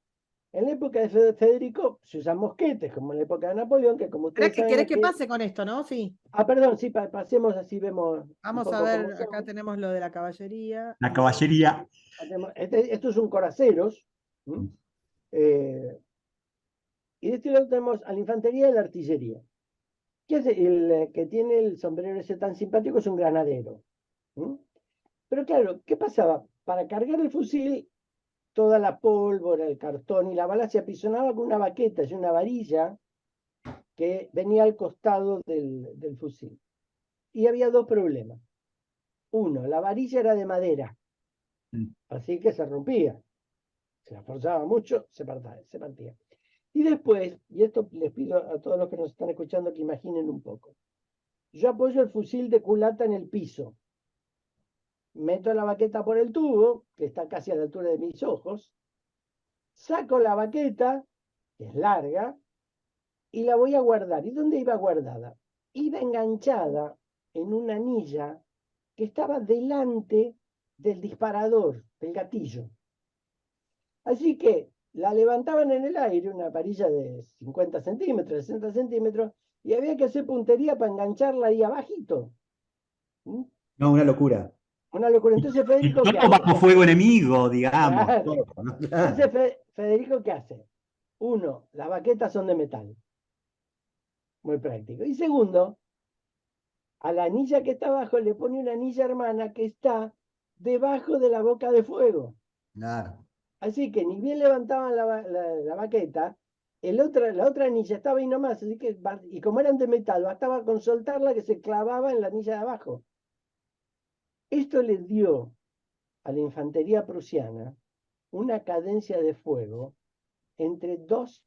En la época de Federico se usan mosquetes, como en la época de Napoleón, que como ¿Querés ustedes saben... que pase con esto, no? Sí. Ah, perdón, sí, pasemos así, vemos un Vamos a poco ver, cómo son. acá tenemos lo de la caballería. La caballería. Estos son coraceros. Y de este lado tenemos a la infantería y la artillería. ¿Qué hace? El que tiene el sombrero ese tan simpático es un granadero. Pero claro, ¿qué pasaba? Para cargar el fusil, toda la pólvora, el cartón y la bala se apisonaba con una baqueta, es una varilla que venía al costado del fusil. Y había dos problemas. Uno, la varilla era de madera, así que se rompía. Se la forzaba mucho, se partía. Y después, y esto les pido a todos los que nos están escuchando que imaginen un poco. Yo apoyo el fusil de culata en el piso. Meto la baqueta por el tubo, que está casi a la altura de mis ojos. Saco la baqueta, que es larga, y la voy a guardar. ¿Y dónde iba guardada? Iba enganchada en una anilla que estaba delante del disparador, del gatillo. Así que la levantaban en el aire, una varilla de 50 centímetros, 60 centímetros, y había que hacer puntería para engancharla ahí abajito. No, una locura. Una locura. Entonces, Y Federico, ¿qué todo hace? bajo fuego enemigo, digamos. Claro. Todo, ¿no? Entonces, Federico, ¿qué hace? Uno, las baquetas son de metal. Muy práctico. Y segundo, a la anilla que está abajo le pone una anilla hermana que está debajo de la boca de fuego. Claro. Así que ni bien levantaban la baqueta, la otra anilla estaba ahí nomás, así que, y como eran de metal, bastaba con soltarla que se clavaba en la anilla de abajo. Esto le dio a la infantería prusiana una cadencia de fuego entre 2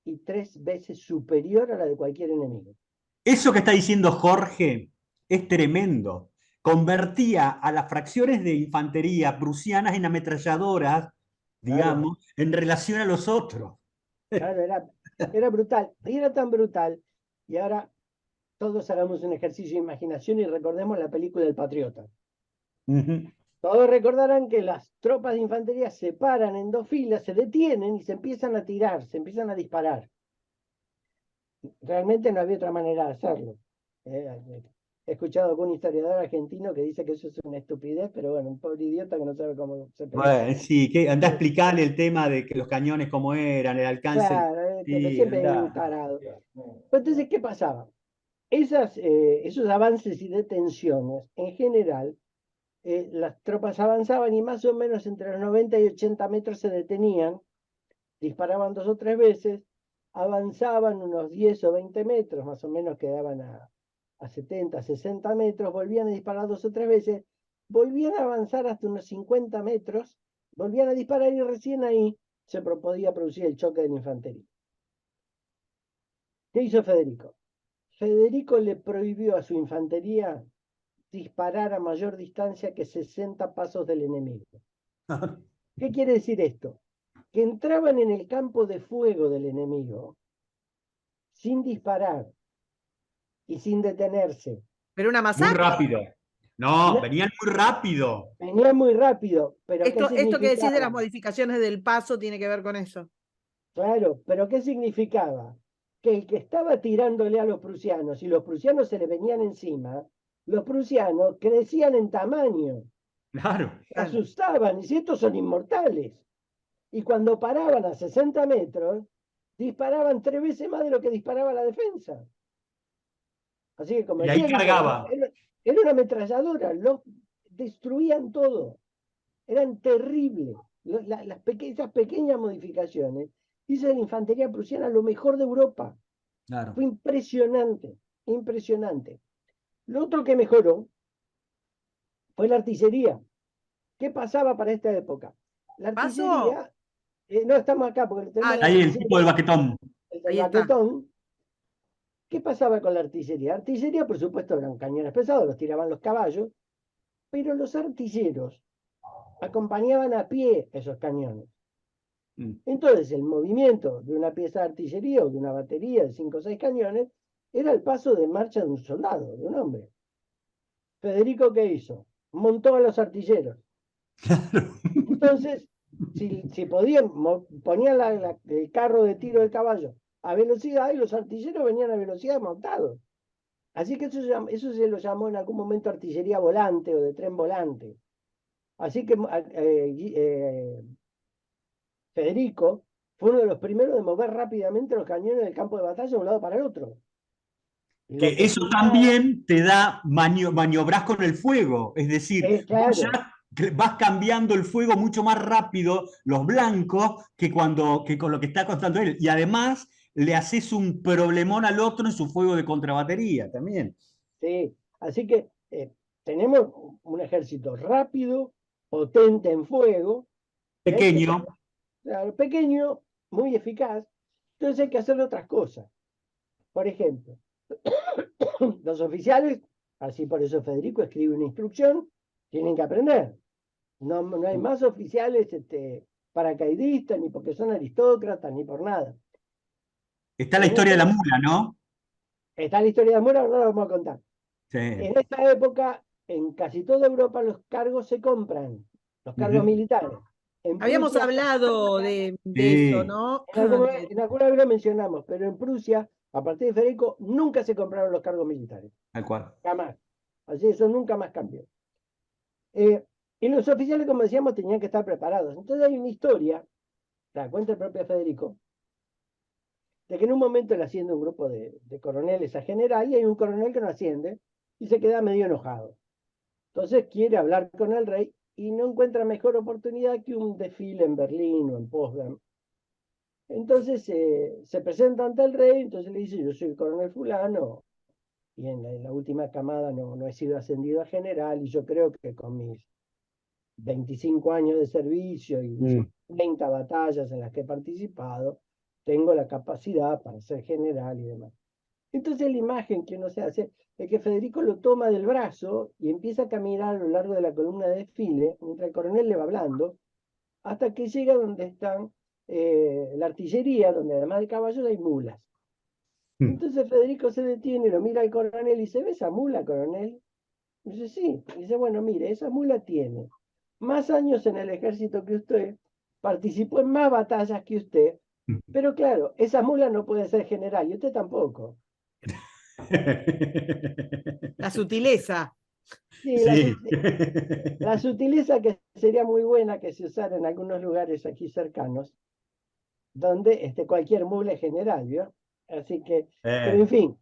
y 3 veces superior a la de cualquier enemigo. Eso que está diciendo Jorge es tremendo. Convertía a las fracciones de infantería prusianas en ametralladoras, Claro, digamos, en relación a los otros. claro, era brutal. Y era tan brutal. Y ahora todos hagamos un ejercicio de imaginación y recordemos la película El Patriota. Todos recordarán que las tropas de infantería se paran en dos filas, se detienen y se empiezan a tirar, se empiezan a disparar. Realmente no había otra manera de hacerlo. He escuchado a algún historiador argentino que dice que eso es una estupidez, pero bueno, un pobre idiota que no sabe cómo se pelea. Bueno, sí, que andá a explicarle el tema de que los cañones cómo eran, el alcance. Claro, pero Sí, siempre hay un andá. tarado. Entonces, ¿qué pasaba? Esos avances y detenciones, en general, las tropas avanzaban y más o menos entre los 90 y 80 metros se detenían, disparaban 2 o 3 veces, avanzaban unos 10 o 20 metros, más o menos quedaban a 70, 60 metros, volvían a disparar 2 o 3 veces, volvían a avanzar hasta unos 50 metros, volvían a disparar y recién ahí se podía producir el choque de la infantería. ¿Qué hizo Federico? Federico le prohibió a su infantería disparar a mayor distancia que 60 pasos del enemigo. ¿Qué quiere decir esto? Que entraban en el campo de fuego del enemigo sin disparar y sin detenerse. Pero una Muy masacre. rápido. No, No, venían muy rápido. venía muy rápido, pero ¿qué Esto que decís de las significaba? modificaciones del paso tiene que ver con eso. Claro, pero ¿qué significaba? Que el que estaba tirándole a los prusianos y los prusianos se le venían encima, los prusianos crecían en tamaño, Claro. se asustaban y si estos son inmortales. Y cuando paraban a 60 metros, disparaban 3 veces más de lo que disparaba la defensa. Así que, como Y ahí decía Guillermo, cargaba. era una ametralladora, los destruían todo, eran terribles. Esas pequeñas modificaciones hizo de la infantería prusiana lo mejor de Europa. Claro. Fue impresionante, impresionante. Lo otro que mejoró fue la artillería. ¿Qué pasaba para esta época? La ¿Paso? artillería, no estamos acá porque tenemos la Ahí el artillería tipo del baquetón. del Ahí está. baquetón. ¿Qué pasaba con la artillería? La artillería, por supuesto, eran cañones pesados, los tiraban los caballos, pero los artilleros acompañaban a pie esos cañones. Entonces, el movimiento de una pieza de artillería o de una batería de 5 o 6 cañones era el paso de marcha de un soldado, de un hombre. Federico, ¿qué hizo? Montó a los artilleros. Entonces, si podían, ponían el carro de tiro del caballo a velocidad y los artilleros venían a velocidad montados. Así que eso se lo llamó en algún momento artillería volante o de tren volante. Así que Federico fue uno de los primeros de mover rápidamente los cañones del campo de batalla de un lado para el otro. Que eso también te da maniobras con el fuego, es decir, vos claro. ya vas cambiando el fuego mucho más rápido, los blancos, que con lo que está contando él. Y además le haces un problemón al otro en su fuego de contrabatería también. Sí, así que tenemos un ejército rápido, potente en fuego, Pequeño. Claro, pequeño, muy eficaz. Entonces hay que hacer otras cosas. Por ejemplo, los oficiales, así por eso Federico escribe una instrucción, tienen que aprender. No hay más oficiales paracaidistas, ni porque son aristócratas, ni por nada. Está la historia de la mula, ¿no? Está la historia de Mora, ahora la vamos a contar. Sí. En esta época, en casi toda Europa, los cargos se compran, los cargos militares. Habíamos hablado de eso, ¿no? En alguna vez lo mencionamos, pero en Prusia, a partir de Federico, nunca se compraron los cargos militares. Tal cual. Jamás. Así eso nunca más cambió. Y los oficiales, como decíamos, tenían que estar preparados. Entonces hay una historia, la cuenta el propio Federico, de que en un momento él asciende un grupo de coroneles a general y hay un coronel que no asciende y se queda medio enojado. Entonces quiere hablar con el rey y no encuentra mejor oportunidad que un desfile en Berlín o en Potsdam. Entonces se presenta ante el rey, entonces le dice, yo soy el coronel fulano, y en la última camada no he sido ascendido a general, y yo creo que con mis 25 años de servicio y 30 batallas en las que he participado, tengo la capacidad para ser general y demás. Entonces la imagen que uno se hace es que Federico lo toma del brazo y empieza a caminar a lo largo de la columna de desfile, mientras el coronel le va hablando, hasta que llega donde están la artillería, donde además de caballos hay mulas. Entonces Federico se detiene, lo mira al coronel y dice, ¿ve esa mula, coronel? Y dice, sí. Y dice, bueno, mire, esa mula tiene más años en el ejército que usted, participó en más batallas que usted, pero claro, esa mula no puede ser general y usted tampoco. La sutileza. Sí, Sí. la sutileza que sería muy buena que se usara en algunos lugares aquí cercanos, donde cualquier mula es general, ¿vio? Así que, pero en fin.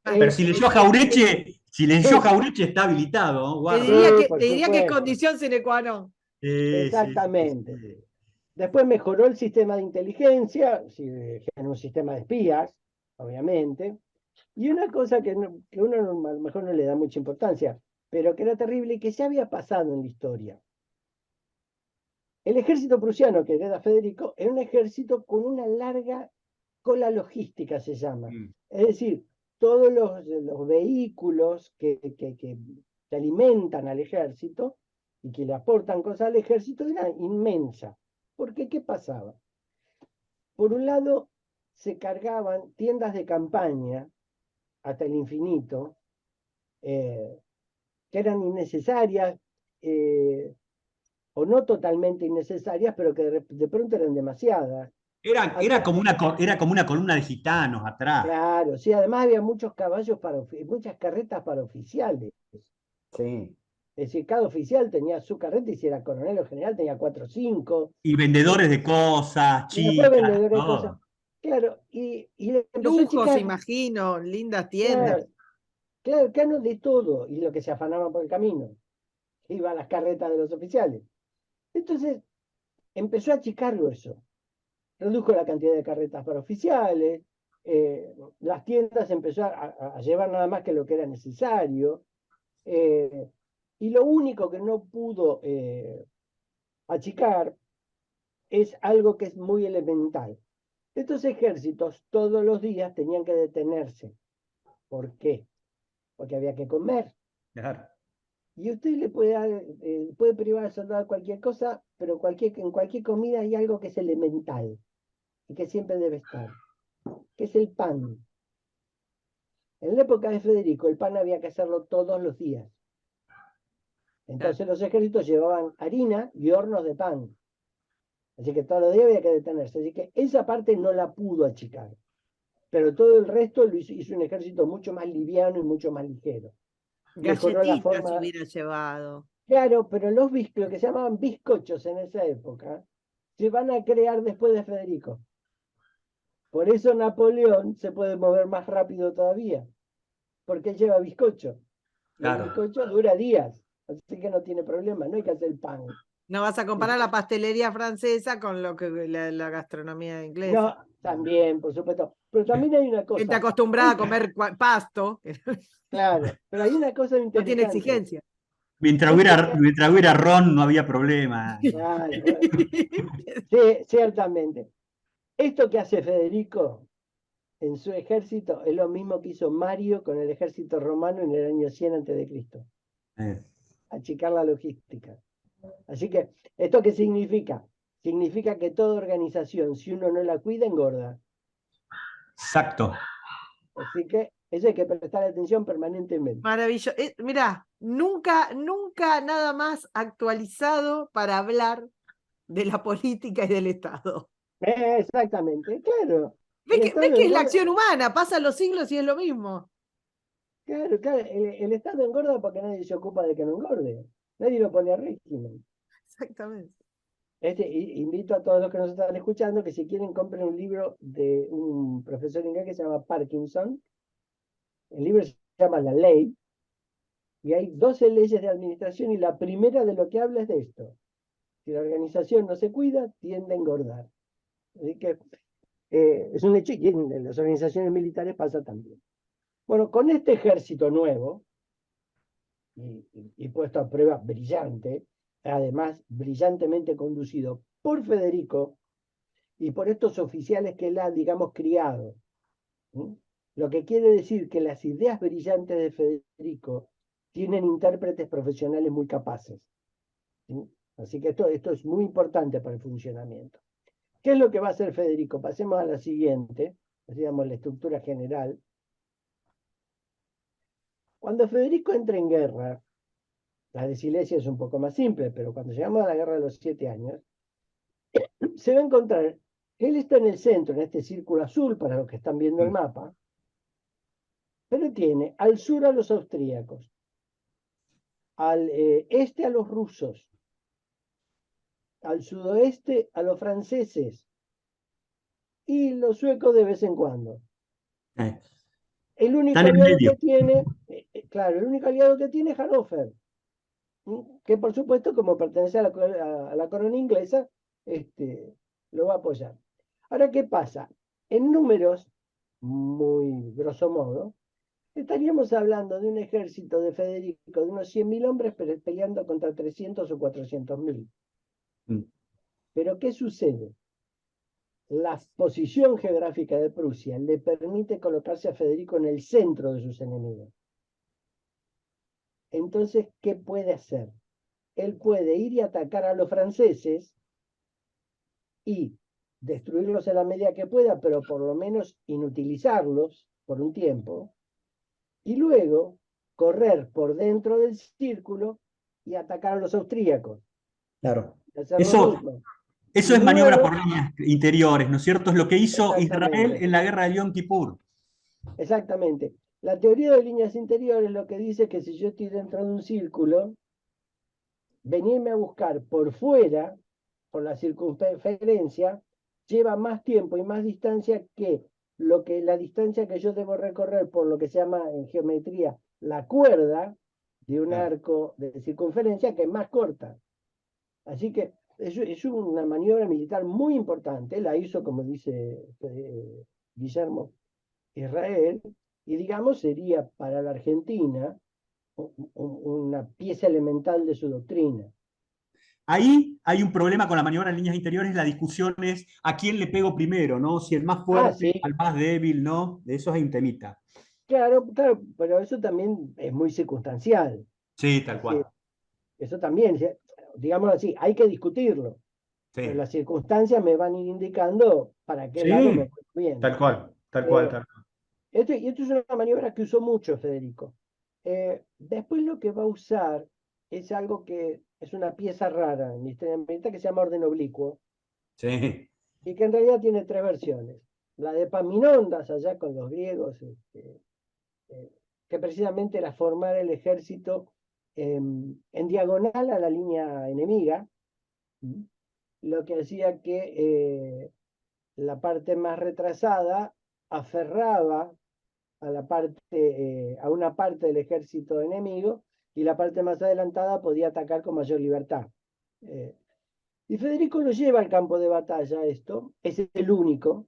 Pero si leyó Jaureche está habilitado, ¿no? Te Guarda. diría, por te diría que es supuesto. condición sine qua non. Exactamente. Sí. Después mejoró el sistema de inteligencia, en un sistema de espías, obviamente. Y una cosa que uno a lo mejor no le da mucha importancia, pero que era terrible y que ya había pasado en la historia. El ejército prusiano que hereda Federico era un ejército con una larga cola logística, se llama. Es decir, todos los vehículos que alimentan al ejército y que le aportan cosas al ejército era inmensa. Porque, ¿qué pasaba? Por un lado, se cargaban tiendas de campaña hasta el infinito, que eran innecesarias, o no totalmente innecesarias, pero que de pronto eran demasiadas. Era como una columna de gitanos atrás. Claro, sí, además había muchos caballos muchas carretas para oficiales. Sí. Es decir, cada oficial tenía su carreta y si era coronel o general tenía 4 o 5. Y vendedores de cosas, Y después chicas, vendedores de cosas. todo. Claro, y le empezó a Lujos, achicar. imagino, lindas tiendas. Claro, Cano de todo, y lo que se afanaba por el camino. Iba a las carretas de los oficiales. Entonces, empezó a achicarlo eso. Redujo la cantidad de carretas para oficiales, las tiendas empezó a llevar nada más que lo que era necesario, y lo único que no pudo achicar es algo que es muy elemental. Estos ejércitos todos los días tenían que detenerse. ¿Por qué? Porque había que comer. Claro. Y usted le puede privar al soldado de cualquier cosa, pero en cualquier comida hay algo que es elemental y que siempre debe estar, que es el pan. En la época de Federico, el pan había que hacerlo todos los días. Entonces los ejércitos llevaban harina y hornos de pan. Así que todos los días había que detenerse. Así que esa parte no la pudo achicar. Pero todo el resto lo hizo un ejército mucho más liviano y mucho más ligero. Mejoró la Galletitas forma. hubiera llevado. Claro, pero lo que se llamaban bizcochos en esa época se van a crear después de Federico. Por eso Napoleón se puede mover más rápido todavía, porque él lleva bizcocho. Y el Claro. bizcocho dura días, así que no tiene problema, no hay que hacer pan. No vas a comparar la pastelería francesa con lo que la gastronomía inglesa. No, también, por supuesto. Pero también hay una Gente cosa. acostumbrada a comer pasto, que Claro, pero hay una cosa no tiene interesante. exigencia. Mientras hubiera ron, no había problema. Claro, sí, ciertamente. Esto que hace Federico en su ejército es lo mismo que hizo Mario con el ejército romano en el año 100 a.C. Eh, Achicar la logística. Así que, ¿esto qué significa? Significa que toda organización, si uno no la cuida, engorda. Exacto. Así que eso hay que prestar atención permanentemente. Maravilloso. Mirá, nunca nada más actualizado para hablar de la política y del Estado. Exactamente, claro. ¿Ves El que, Estado es la engorda, acción humana? Pasan los siglos y es lo mismo. claro, el Estado engorda porque nadie se ocupa de que no engorde. Nadie lo pone a régimen. Exactamente. Invito a todos los que nos están escuchando que si quieren compren un libro de un profesor inglés que se llama Parkinson. El libro se llama La Ley, y hay 12 leyes de administración y la primera de lo que habla es de esto. Si la organización no se cuida, tiende a engordar. Así que es un hecho y en las organizaciones militares pasa también. Bueno, con este ejército nuevo y puesto a prueba brillante, además brillantemente conducido por Federico y por estos oficiales que él ha, digamos, criado. ¿Sí? Lo que quiere decir que las ideas brillantes de Federico tienen intérpretes profesionales muy capaces. ¿Sí? Así que esto es muy importante para el funcionamiento. ¿Qué es lo que va a hacer Federico? Pasemos a la siguiente, digamos la estructura general. Cuando Federico entra en guerra, la de Silesia es un poco más simple, pero cuando llegamos a la guerra de los 7 años, se va a encontrar que él está en el centro, en este círculo azul, para los que están viendo el mapa, pero tiene al sur a los austríacos, al este a los rusos, al sudoeste a los franceses y los suecos de vez en cuando. eh. El único Están en aliado medio. que tiene, claro, el único aliado que tiene es Hannover, que por supuesto, como pertenece a la corona inglesa, lo va a apoyar. Ahora, ¿qué pasa? En números, muy grosso modo, estaríamos hablando de un ejército de Federico de unos 100.000 hombres peleando contra 300 o 400.000. Mm. Pero ¿qué sucede? La posición geográfica de Prusia le permite colocarse a Federico en el centro de sus enemigos. Entonces, ¿qué puede hacer? Él puede ir y atacar a los franceses y destruirlos en la medida que pueda, pero por lo menos inutilizarlos por un tiempo, y luego correr por dentro del círculo y atacar a los austríacos. Claro. Hacer lo Eso, mismo. eso Y es maniobra luego, por líneas interiores, ¿no es cierto? Es lo que hizo Israel exactamente, en la guerra de Yom Kippur. exactamente. La teoría de líneas interiores lo que dice que si yo estoy dentro de un círculo, venirme a buscar por fuera, por la circunferencia, lleva más tiempo y más distancia que la distancia que yo debo recorrer por lo que se llama en geometría la cuerda de un Claro. arco de circunferencia, que es más corta. Así que es una maniobra militar muy importante, la hizo, como dice Guillermo, Israel, y digamos sería para la Argentina una pieza elemental de su doctrina. Ahí hay un problema con la maniobra en líneas interiores, la discusión es a quién le pego primero, ¿no? Si el más fuerte, Sí, al más débil, ¿no? De eso hay un temita. claro, pero eso también es muy circunstancial. Sí, tal Es decir, cual. eso también, digamos así, hay que discutirlo, pero Sí. las circunstancias me van a ir indicando para qué lado me Sí, voy bien. tal cual, tal cual, Eh, tal cual. Y esto es una maniobra que usó mucho Federico. Después lo que va a usar es algo que es una pieza rara en la historia militar que se llama orden oblicuo Sí. y que en realidad tiene tres versiones. La de Epaminondas, allá con los griegos, eh, que precisamente era formar el ejército en diagonal a la línea enemiga, lo que hacía que la parte más retrasada aferraba a a una parte del ejército enemigo y la parte más adelantada podía atacar con mayor libertad. Eh, y Federico lo lleva al campo de batalla esto, es el único,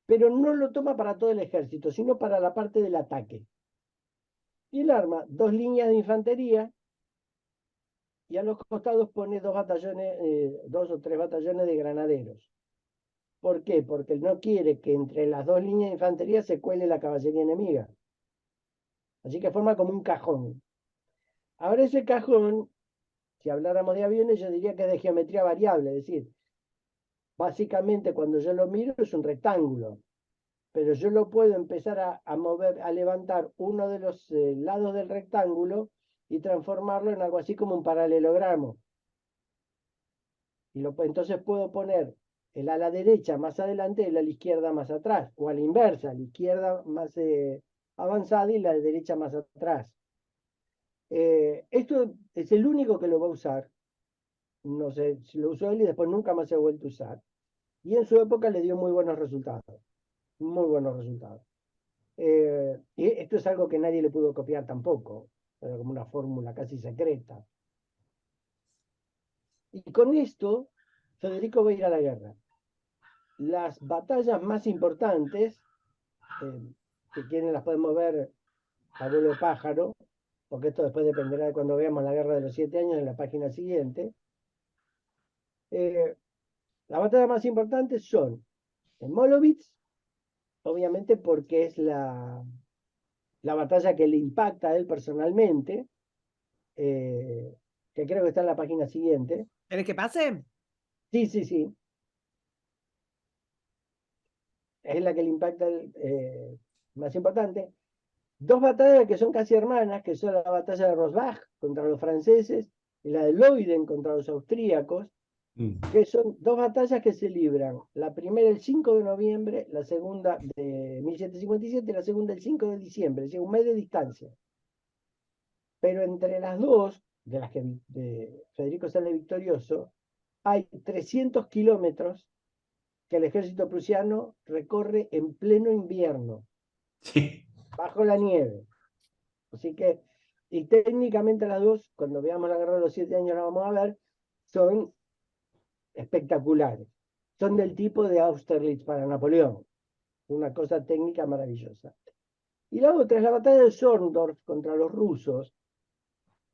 pero no lo toma para todo el ejército, sino para la parte del ataque. Y él arma dos líneas de infantería y a los costados pone dos batallones, dos o tres batallones de granaderos. ¿Por qué? Porque él no quiere que entre las dos líneas de infantería se cuele la caballería enemiga. Así que forma como un cajón. Ahora ese cajón, si habláramos de aviones, yo diría que es de geometría variable, es decir, básicamente cuando yo lo miro es un rectángulo, pero yo lo puedo empezar a mover, a levantar uno de los lados del rectángulo y transformarlo en algo así como un paralelogramo. Entonces puedo poner el ala derecha más adelante y el ala izquierda más atrás, o a la inversa, la izquierda más avanzada y la derecha más atrás. Esto es el único que lo va a usar. No sé si lo usó él y después nunca más se ha vuelto a usar. Y en su época le dio muy buenos resultados. Muy buenos resultados. Y esto es algo que nadie le pudo copiar tampoco. Era como una fórmula casi secreta. Y con esto, Federico va a ir a la guerra. Las batallas más importantes, si quieren las podemos ver a vuelo de pájaro, porque esto después dependerá de cuando veamos la guerra de los 7 años en la página siguiente. Las batallas más importantes son en Molowitz, obviamente porque es la batalla que le impacta a él personalmente, que creo que está en la página siguiente. ¿Querés que pase? Sí, sí, sí. Es la que le impacta más importante. Dos batallas que son casi hermanas, que son la batalla de Rosbach contra los franceses y la de Leuden contra los austríacos, que son dos batallas que se libran. La primera el 5 de noviembre, la segunda de 1757 y la segunda el 5 de diciembre, es decir, un mes de distancia. Pero entre las dos, de las que Federico sale victorioso, hay 300 kilómetros que el ejército prusiano recorre en pleno invierno, Sí. bajo la nieve. Así que, y técnicamente las dos, cuando veamos la guerra de los 7 años, la vamos a ver, son espectaculares. Son del tipo de Austerlitz para Napoleón. Una cosa técnica maravillosa. Y la otra es la batalla de Zorndorf contra los rusos,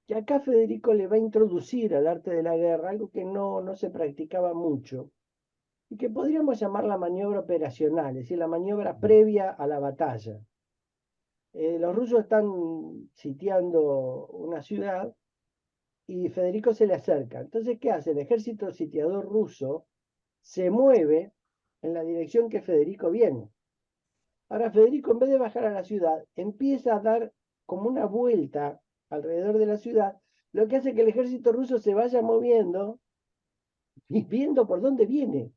que acá Federico le va a introducir al arte de la guerra, algo que no se practicaba mucho, y que podríamos llamar la maniobra operacional, es decir, la maniobra previa a la batalla. Los rusos están sitiando una ciudad y Federico se le acerca. Entonces, ¿qué hace? El ejército sitiador ruso se mueve en la dirección que Federico viene. Ahora, Federico, en vez de bajar a la ciudad, empieza a dar como una vuelta alrededor de la ciudad, lo que hace que el ejército ruso se vaya moviendo y viendo por dónde viene.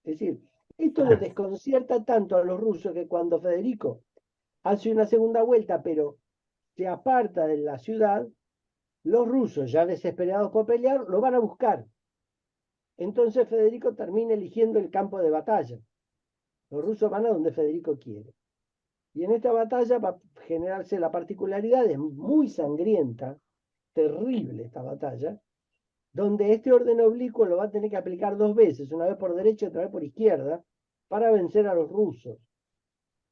Es decir, esto lo desconcierta tanto a los rusos que cuando Federico hace una segunda vuelta, pero se aparta de la ciudad, los rusos, ya desesperados por pelear, lo van a buscar. Entonces Federico termina eligiendo el campo de batalla. Los rusos van a donde Federico quiere. Y en esta batalla va a generarse la particularidad, es muy sangrienta, terrible esta batalla, donde este orden oblicuo lo va a tener que aplicar dos veces, una vez por derecha y otra vez por izquierda, para vencer a los rusos.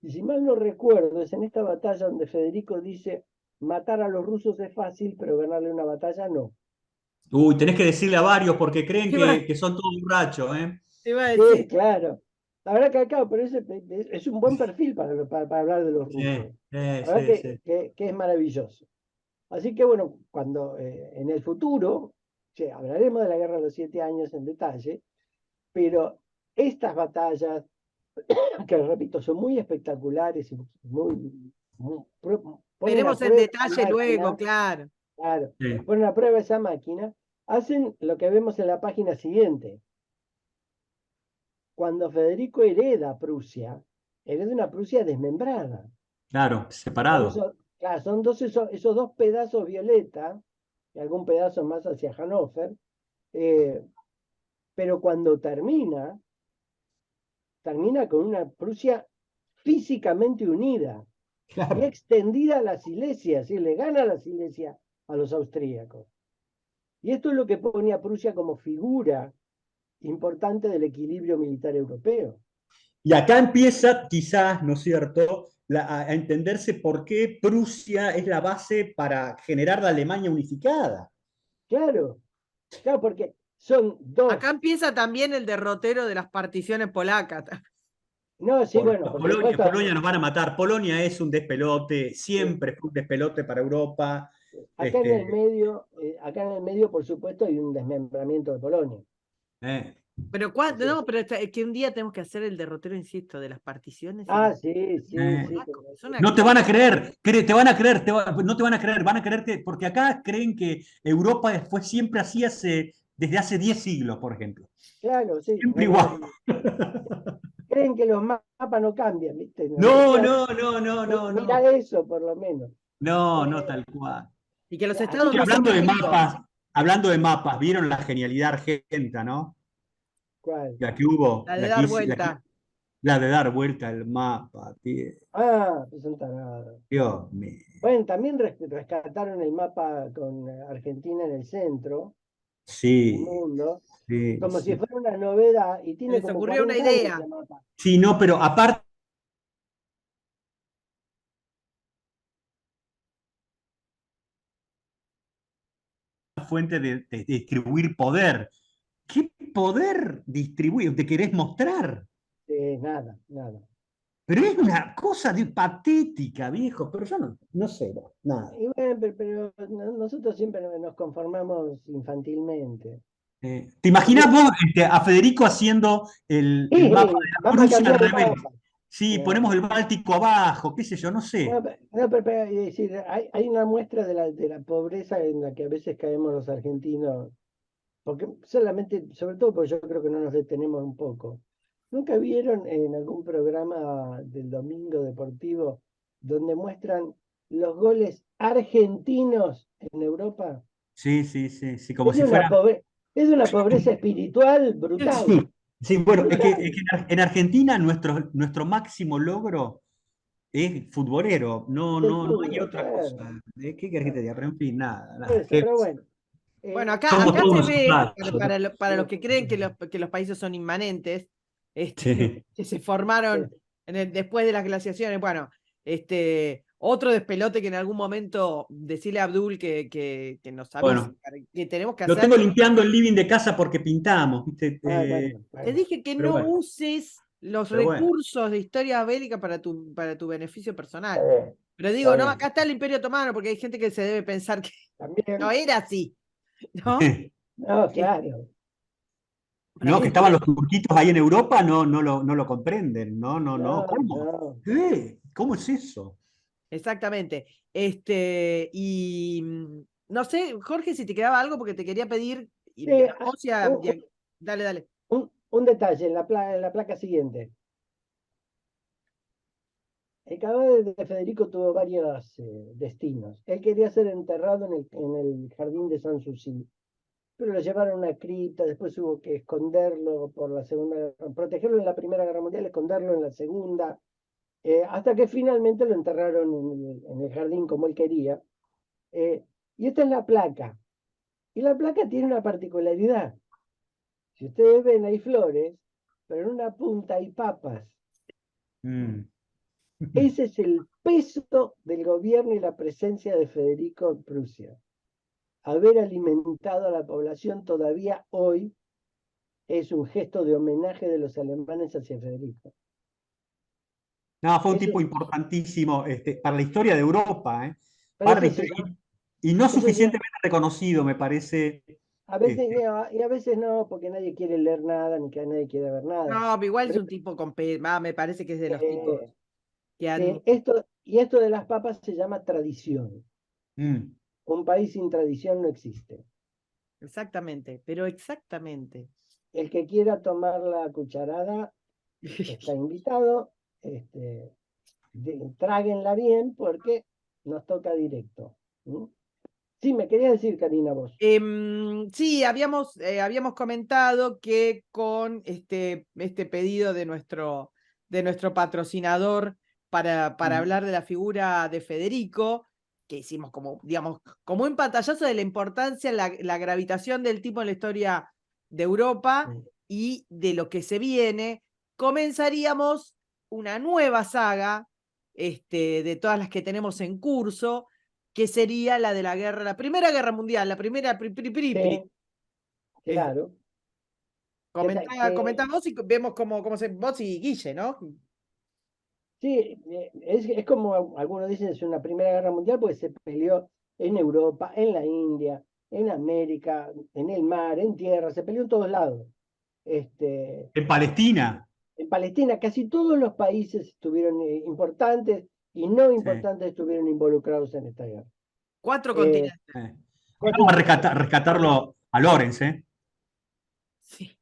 Y si mal no recuerdo, es en esta batalla donde Federico dice, matar a los rusos es fácil, pero ganarle una batalla no. Uy, tenés que decirle a varios porque creen Iba, que son todos borrachos, ¿eh? iba a Sí, decir, claro. La verdad que acá, pero es un buen perfil para hablar de los rusos. Sí, La verdad sí, sí. que es maravilloso. Así que bueno, cuando en el futuro, hablaremos de la Guerra de los 7 años en detalle, pero estas batallas que repito, son muy espectaculares y ponen a Veremos en prueba esa detalle luego, máquina, claro. claro, Sí. ponen a prueba esa máquina, hacen lo que vemos en la página siguiente. Cuando Federico hereda una Prusia desmembrada. Claro, Son separado. claro, son esos dos pedazos violeta, y algún pedazo más hacia Hannover, eh, pero cuando termina con una Prusia físicamente unida y Claro. extendida a la Silesia, es decir, le gana la Silesia a los austríacos. Y esto es lo que pone a Prusia como figura importante del equilibrio militar europeo. Y acá empieza, quizás, ¿no es cierto?, a entenderse por qué Prusia es la base para generar la Alemania unificada. Claro, claro, porque son dos. Acá empieza también el derrotero de las particiones polacas. No, sí, bueno, por Polonia, supuesto, Polonia nos van a matar. Polonia es un despelote, siempre fue un despelote para Europa. acá en el medio, por supuesto, hay un desmembramiento de Polonia. Eh. Pero cuándo, no, pero es que un día tenemos que hacer el derrotero, insisto, de las particiones. Sí, Eh. sí. No te van a creer, te van a creer, no te van a creer, van a creer que, porque acá creen que Europa fue siempre así desde hace 10 siglos, por ejemplo. Claro, sí. Siempre igual. Creen que los mapas no cambian, ¿viste? No, Mirá, no, no, no, no, mirá no. eso, por lo menos. No, no tal cual. Y que los Así estados que no son Hablando de mapas, ¿vieron la genialidad argenta, no? ¿cuál? La que hubo, La de dar vuelta. la de dar vuelta al mapa, tío. Pues son tarados. Dios mío. Bueno, también rescataron el mapa con Argentina en el centro del Sí, mundo, sí, como si sí. fuera una novedad, y Se tiene les como ocurrió una 40 años idea. ese mapa. Sí, no, pero aparte fuente de distribuir poder. ¿Qué poder distribuir? ¿Te querés mostrar? Nada, nada. Pero es una cosa patética, viejo. Pero yo no sé, nada. Y bueno, pero nosotros siempre nos conformamos infantilmente. ¿Te imaginás vos a Federico haciendo el mapa de la Vamos a Prusia al cambiar el revés? mapa. Sí, ponemos el Báltico abajo, qué sé yo, no sé. No, pero, es decir, hay una muestra de la pobreza en la que a veces caemos los argentinos, porque solamente, sobre todo porque yo creo que no nos detenemos un poco. ¿Nunca vieron en algún programa del domingo deportivo donde muestran los goles argentinos en Europa? Sí, sí, sí, sí, como si fuera. Es una pobreza espiritual brutal. Sí, sí, bueno, es Brutal. que en Argentina nuestro máximo logro es futbolero, El no hay fútbol, otra cosa. claro. ¿Qué querés que te diga? Pero en fin, nada, Por nada. eso, pero bueno. Bueno, Somos acá todos se unos ve, soldados. para los que creen que los países son inmanentes, Sí. que se formaron después de las glaciaciones. Bueno, otro despelote que en algún momento decirle a Abdul que nos avise, Bueno, que tenemos que lo hacer. tengo limpiando el living de casa porque pintamos, ¿viste? Bueno, Te dije que pero no bueno, uses los pero bueno. recursos de historia bélica para tu beneficio personal. está bien, Pero digo, está no, bien. acá está el Imperio Otomano, porque hay gente que se debe pensar que También, no era así, ¿no? no, claro. No, que estaban los turquitos ahí en Europa, no lo comprenden. No. No, ¿Cómo? no. ¿Qué? ¿Cómo es eso? Exactamente. Y no sé, Jorge, si te quedaba algo, porque te quería pedir, y Sí, vamos dale, dale. un detalle en la placa siguiente. El cadáver de Federico tuvo varios destinos. Él quería ser enterrado en el jardín de Sanssouci, pero lo llevaron a una cripta, después hubo que esconderlo por la protegerlo en la Primera Guerra Mundial, esconderlo en la Segunda, hasta que finalmente lo enterraron en el jardín como él quería. Y esta es la placa. Y la placa tiene una particularidad. Si ustedes ven, hay flores, pero en una punta hay papas. Mm. Ese es el peso del gobierno y la presencia de Federico en Prusia. Haber alimentado a la población todavía hoy es un gesto de homenaje de los alemanes hacia Federico. No, fue un Eso tipo es, importantísimo para la historia de Europa, ¿eh? pero eso Y no eso se, suficientemente reconocido, me parece. A veces, y a veces no, porque nadie quiere leer nada, ni que nadie quiere ver nada. No, pero igual es Pero, un tipo me parece que es de los tipos que han... esto de las papas se llama tradición. Mm. Un país sin tradición no existe. Exactamente, pero exactamente. El que quiera tomar la cucharada está invitado. Tráguenla bien porque nos toca directo. ¿Mm? Sí, me quería decir, Karina, vos. Sí, habíamos comentado que con este pedido de nuestro patrocinador para hablar de la figura de Federico, que hicimos como, digamos, como un pantallazo de la importancia, la gravitación del tipo en la historia de Europa y de lo que se viene, comenzaríamos una nueva saga de todas las que tenemos en curso, que sería la de la Primera Guerra Mundial, la primera Sí, claro. Comentá vos y vemos cómo se, vos y Guille, ¿no? Sí, es como algunos dicen, es una Primera Guerra Mundial porque se peleó en Europa, en la India, en América, en el mar, en tierra, se peleó en todos lados. En Palestina. En Palestina, casi todos los países estuvieron importantes y no Sí. importantes estuvieron involucrados en esta guerra. 4 continentes. Vamos a rescatarlo a Lorenz, ¿eh? Sí.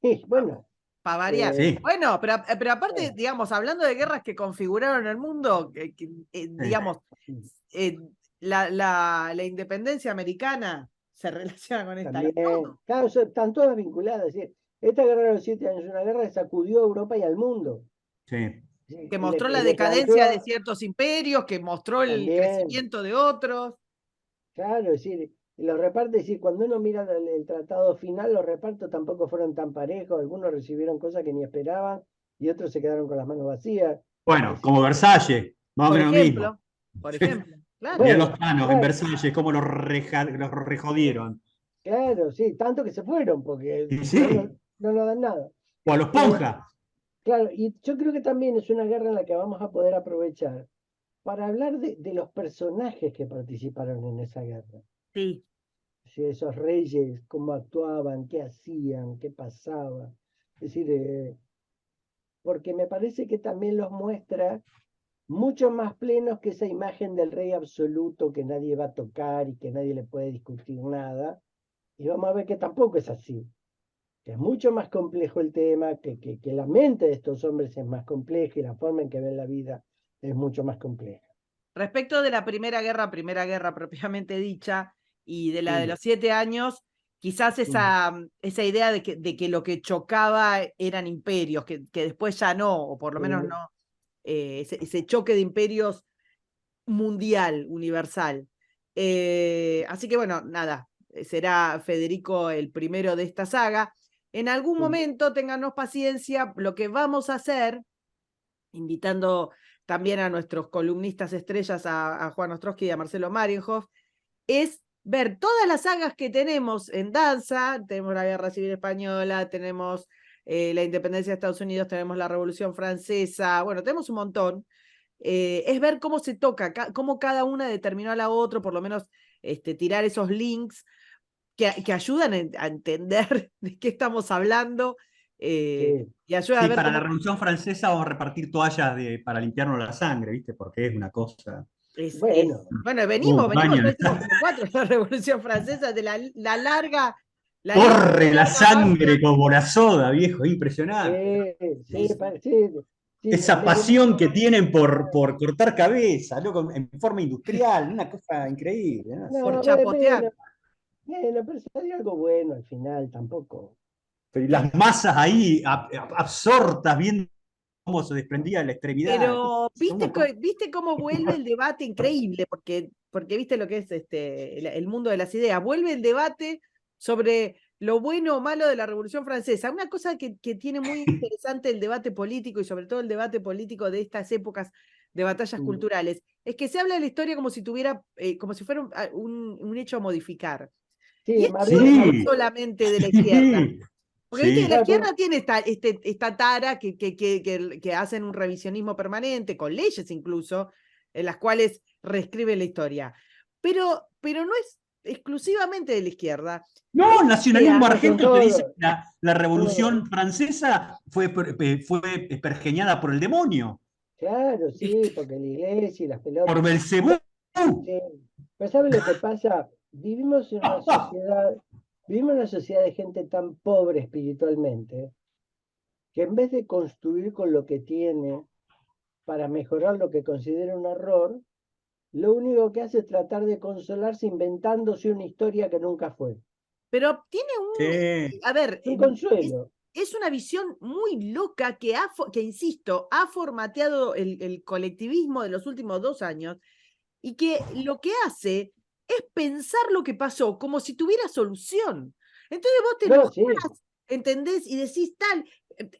Sí, bueno. Para variar. Sí. Bueno, pero aparte, digamos, hablando de guerras que configuraron el mundo, digamos, la independencia americana se relaciona con esta. También, claro, están todas vinculadas. Es decir, esta guerra de los 7 años es una guerra que sacudió a Europa y al mundo. Sí. Que mostró la le decadencia planteó de ciertos imperios, que mostró el también, crecimiento de otros. claro, es decir, los repartos, es decir, cuando uno mira el tratado final, los repartos tampoco fueron tan parejos, algunos recibieron cosas que ni esperaban y otros se quedaron con las manos vacías. Bueno, Es como decir, Versalles, más o Por menos lo mismo. ejemplo, claro. Mirá bueno, los planos en claro, Versalles, cómo los rejodieron. claro, sí, tanto que se fueron, porque Y no, sí, no nos dan nada. o a los Ponja. Claro, y yo creo que también es una guerra en la que vamos a poder aprovechar para hablar de los personajes que participaron en esa guerra. Sí. Si esos reyes, cómo actuaban, qué hacían, qué pasaba. Es decir, porque me parece que también los muestra mucho más plenos que esa imagen del rey absoluto que nadie va a tocar y que nadie le puede discutir nada. Y vamos a ver que tampoco es así, que es mucho más complejo el tema, que la mente de estos hombres es más compleja y la forma en que ven la vida es mucho más compleja. Respecto de la Primera Guerra propiamente dicha, y de la de los 7 años, quizás esa idea de que lo que chocaba eran imperios, que después ya no, o por lo menos no, ese choque de imperios mundial, universal. Así que bueno, nada, será Federico el primero de esta saga. En algún momento, ténganos paciencia, lo que vamos a hacer, invitando también a nuestros columnistas estrellas, a Juan Ostrowski y a Marcelo Marienhoff, es ver todas las sagas que tenemos en danza. Tenemos la Guerra Civil Española, tenemos la independencia de Estados Unidos, tenemos la Revolución Francesa, bueno, tenemos un montón. Es ver cómo se toca, cómo cada una determinó a la otra, por lo menos tirar esos links que ayudan a entender de qué estamos hablando. Sí. Y ayuda a Sí, ver para cómo... la Revolución Francesa vamos a repartir toallas para limpiarnos la sangre, ¿viste? Porque es una cosa. Bueno, Bueno, Un baño ya de hicimos como 4 de la Revolución Francesa, de la larga corre la marcha. sangre como la soda, viejo, es impresionante. sí, sí, sí, Esa pasión que tienen por cortar cabeza, loco, en forma industrial, una cosa increíble, ¿no? Por no, chapotear. pero salió algo bueno al final, tampoco. Pero las masas ahí absortas, viendo cómo se desprendía la extremidad. Pero Una cosa- ¿viste cómo vuelve el debate? Increíble, porque viste lo que es el mundo de las ideas. Vuelve el debate sobre lo bueno o malo de la Revolución Francesa. Una cosa que tiene muy interesante el debate político y sobre todo el debate político de estas épocas de batallas culturales, es que se habla de la historia como si como si fuera un hecho a modificar. Y Sí, esto más no bien, es solamente de la izquierda. Sí, Porque viste que sí. la izquierda tiene esta tara que hacen un revisionismo permanente, con leyes incluso, en las cuales reescribe la historia. Pero no es exclusivamente de la izquierda. No, el nacionalismo son argento te dice todos, que la Revolución todos. Francesa fue pergeñada por el demonio, Claro, sí, Este, porque la iglesia y las por pelotas. Belcebú. Sí. Pero ¿sabe lo que pasa? Vivimos en una sociedad de gente tan pobre espiritualmente, que en vez de construir con lo que tiene para mejorar lo que considera un error, lo único que hace es tratar de consolarse inventándose una historia que nunca fue. Pero tiene Sí. a ver, Es un consuelo. es una visión muy loca que, insisto, ha formateado el colectivismo de los últimos 2 años y que lo que hace es pensar lo que pasó como si tuviera solución. Entonces vos te No, enojás, sí. ¿entendés? Y decís tal,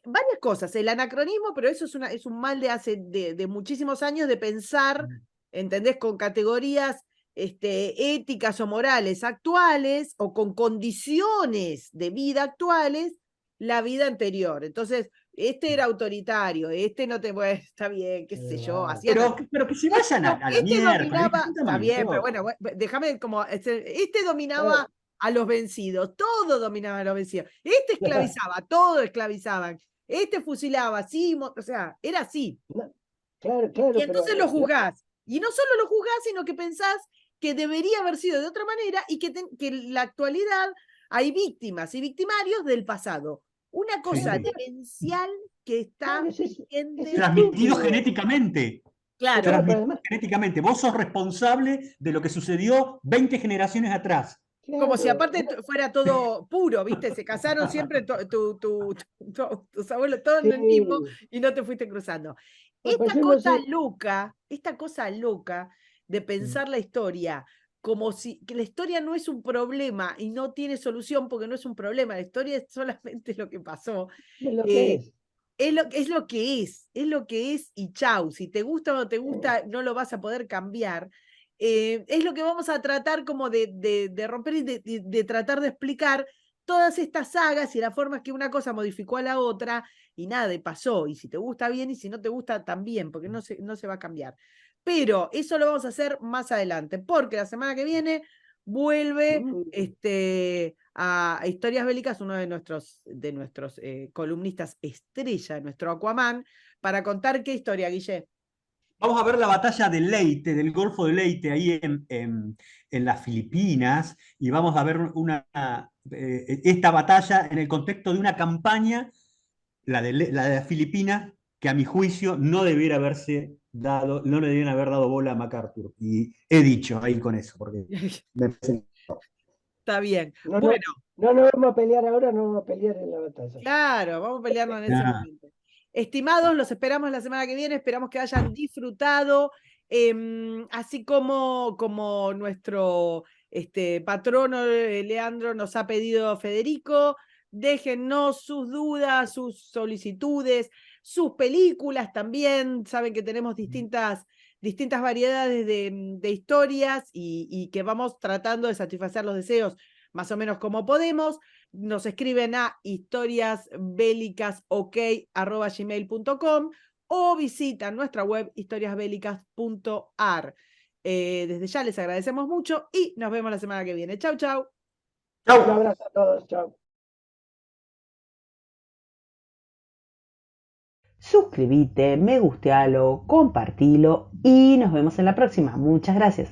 varias cosas, el anacronismo, pero eso es un mal de hace de muchísimos años de pensar, ¿entendés? Con categorías éticas o morales actuales o con condiciones de vida actuales la vida anterior. Entonces, este era autoritario, este no te puede, está bien, qué sé yo, hacían Pero que se vayan a la este miércoles, dominaba, está déjame de bien, pero joder. bueno, déjame como, este dominaba Claro. a los vencidos, todo dominaba a los vencidos. Este esclavizaba, todo esclavizaban. Este fusilaba, sí, o sea, era así. No, claro, Y claro, pero entonces lo juzgás. Y no solo lo juzgás, sino que pensás que debería haber sido de otra manera y que en la actualidad hay víctimas y victimarios del pasado. Una cosa Sí. demencial que claro, está es vigente. Transmitido estúpido. genéticamente. Claro, Claro, pero Transmitido además, genéticamente. Vos sos responsable de lo que sucedió 20 generaciones atrás. como si claro, aparte fuera todo puro, ¿viste? Se casaron siempre tus abuelos, todos en el mismo, sí. y no te fuiste cruzando. No, pero yo no sé. Esta cosa loca de Mm, pensar la historia como si que la historia no es un problema y no tiene solución porque no es un problema, la historia es solamente lo que pasó. Es lo que eh, es. es lo que es lo que es y chau. Si te gusta o no te Sí. gusta, no lo vas a poder cambiar. Es lo que vamos a tratar como de romper y de tratar de explicar todas estas sagas y las formas que una cosa modificó a la otra y nada, y pasó. Y si te gusta bien y si no te gusta también, porque no se va a cambiar. Pero eso lo vamos a hacer más adelante, porque la semana que viene vuelve Mm. a Historias Bélicas, uno de nuestros columnistas estrella, nuestro Aquaman, para contar qué historia, Guille. Vamos a ver la batalla de Leyte, del Golfo de Leyte, ahí en las Filipinas, y vamos a ver esta batalla en el contexto de una campaña, la de las Filipinas, que a mi juicio no debiera haberse dado, no le debieran haber dado bola a MacArthur. Y he dicho ahí con eso, porque me parece. Está bien. No, no, Bueno, no nos vamos a pelear ahora, no vamos a pelear en la batalla. claro, vamos a pelearnos en ese Ah, momento. Estimados, los esperamos la semana que viene, esperamos que hayan disfrutado, así como nuestro patrono Leandro nos ha pedido Federico, déjennos sus dudas, sus solicitudes, sus películas también, saben que tenemos distintas variedades de historias y que vamos tratando de satisfacer los deseos más o menos como podemos. Nos escriben a historiasbélicasok@gmail.com o visitan nuestra web historiasbélicas.ar. Desde ya les agradecemos mucho y nos vemos la semana que viene. Chau, chau. Un chau. abrazo a todos, chao. Suscríbete, me gustealo, compartilo y nos vemos en la próxima. Muchas gracias.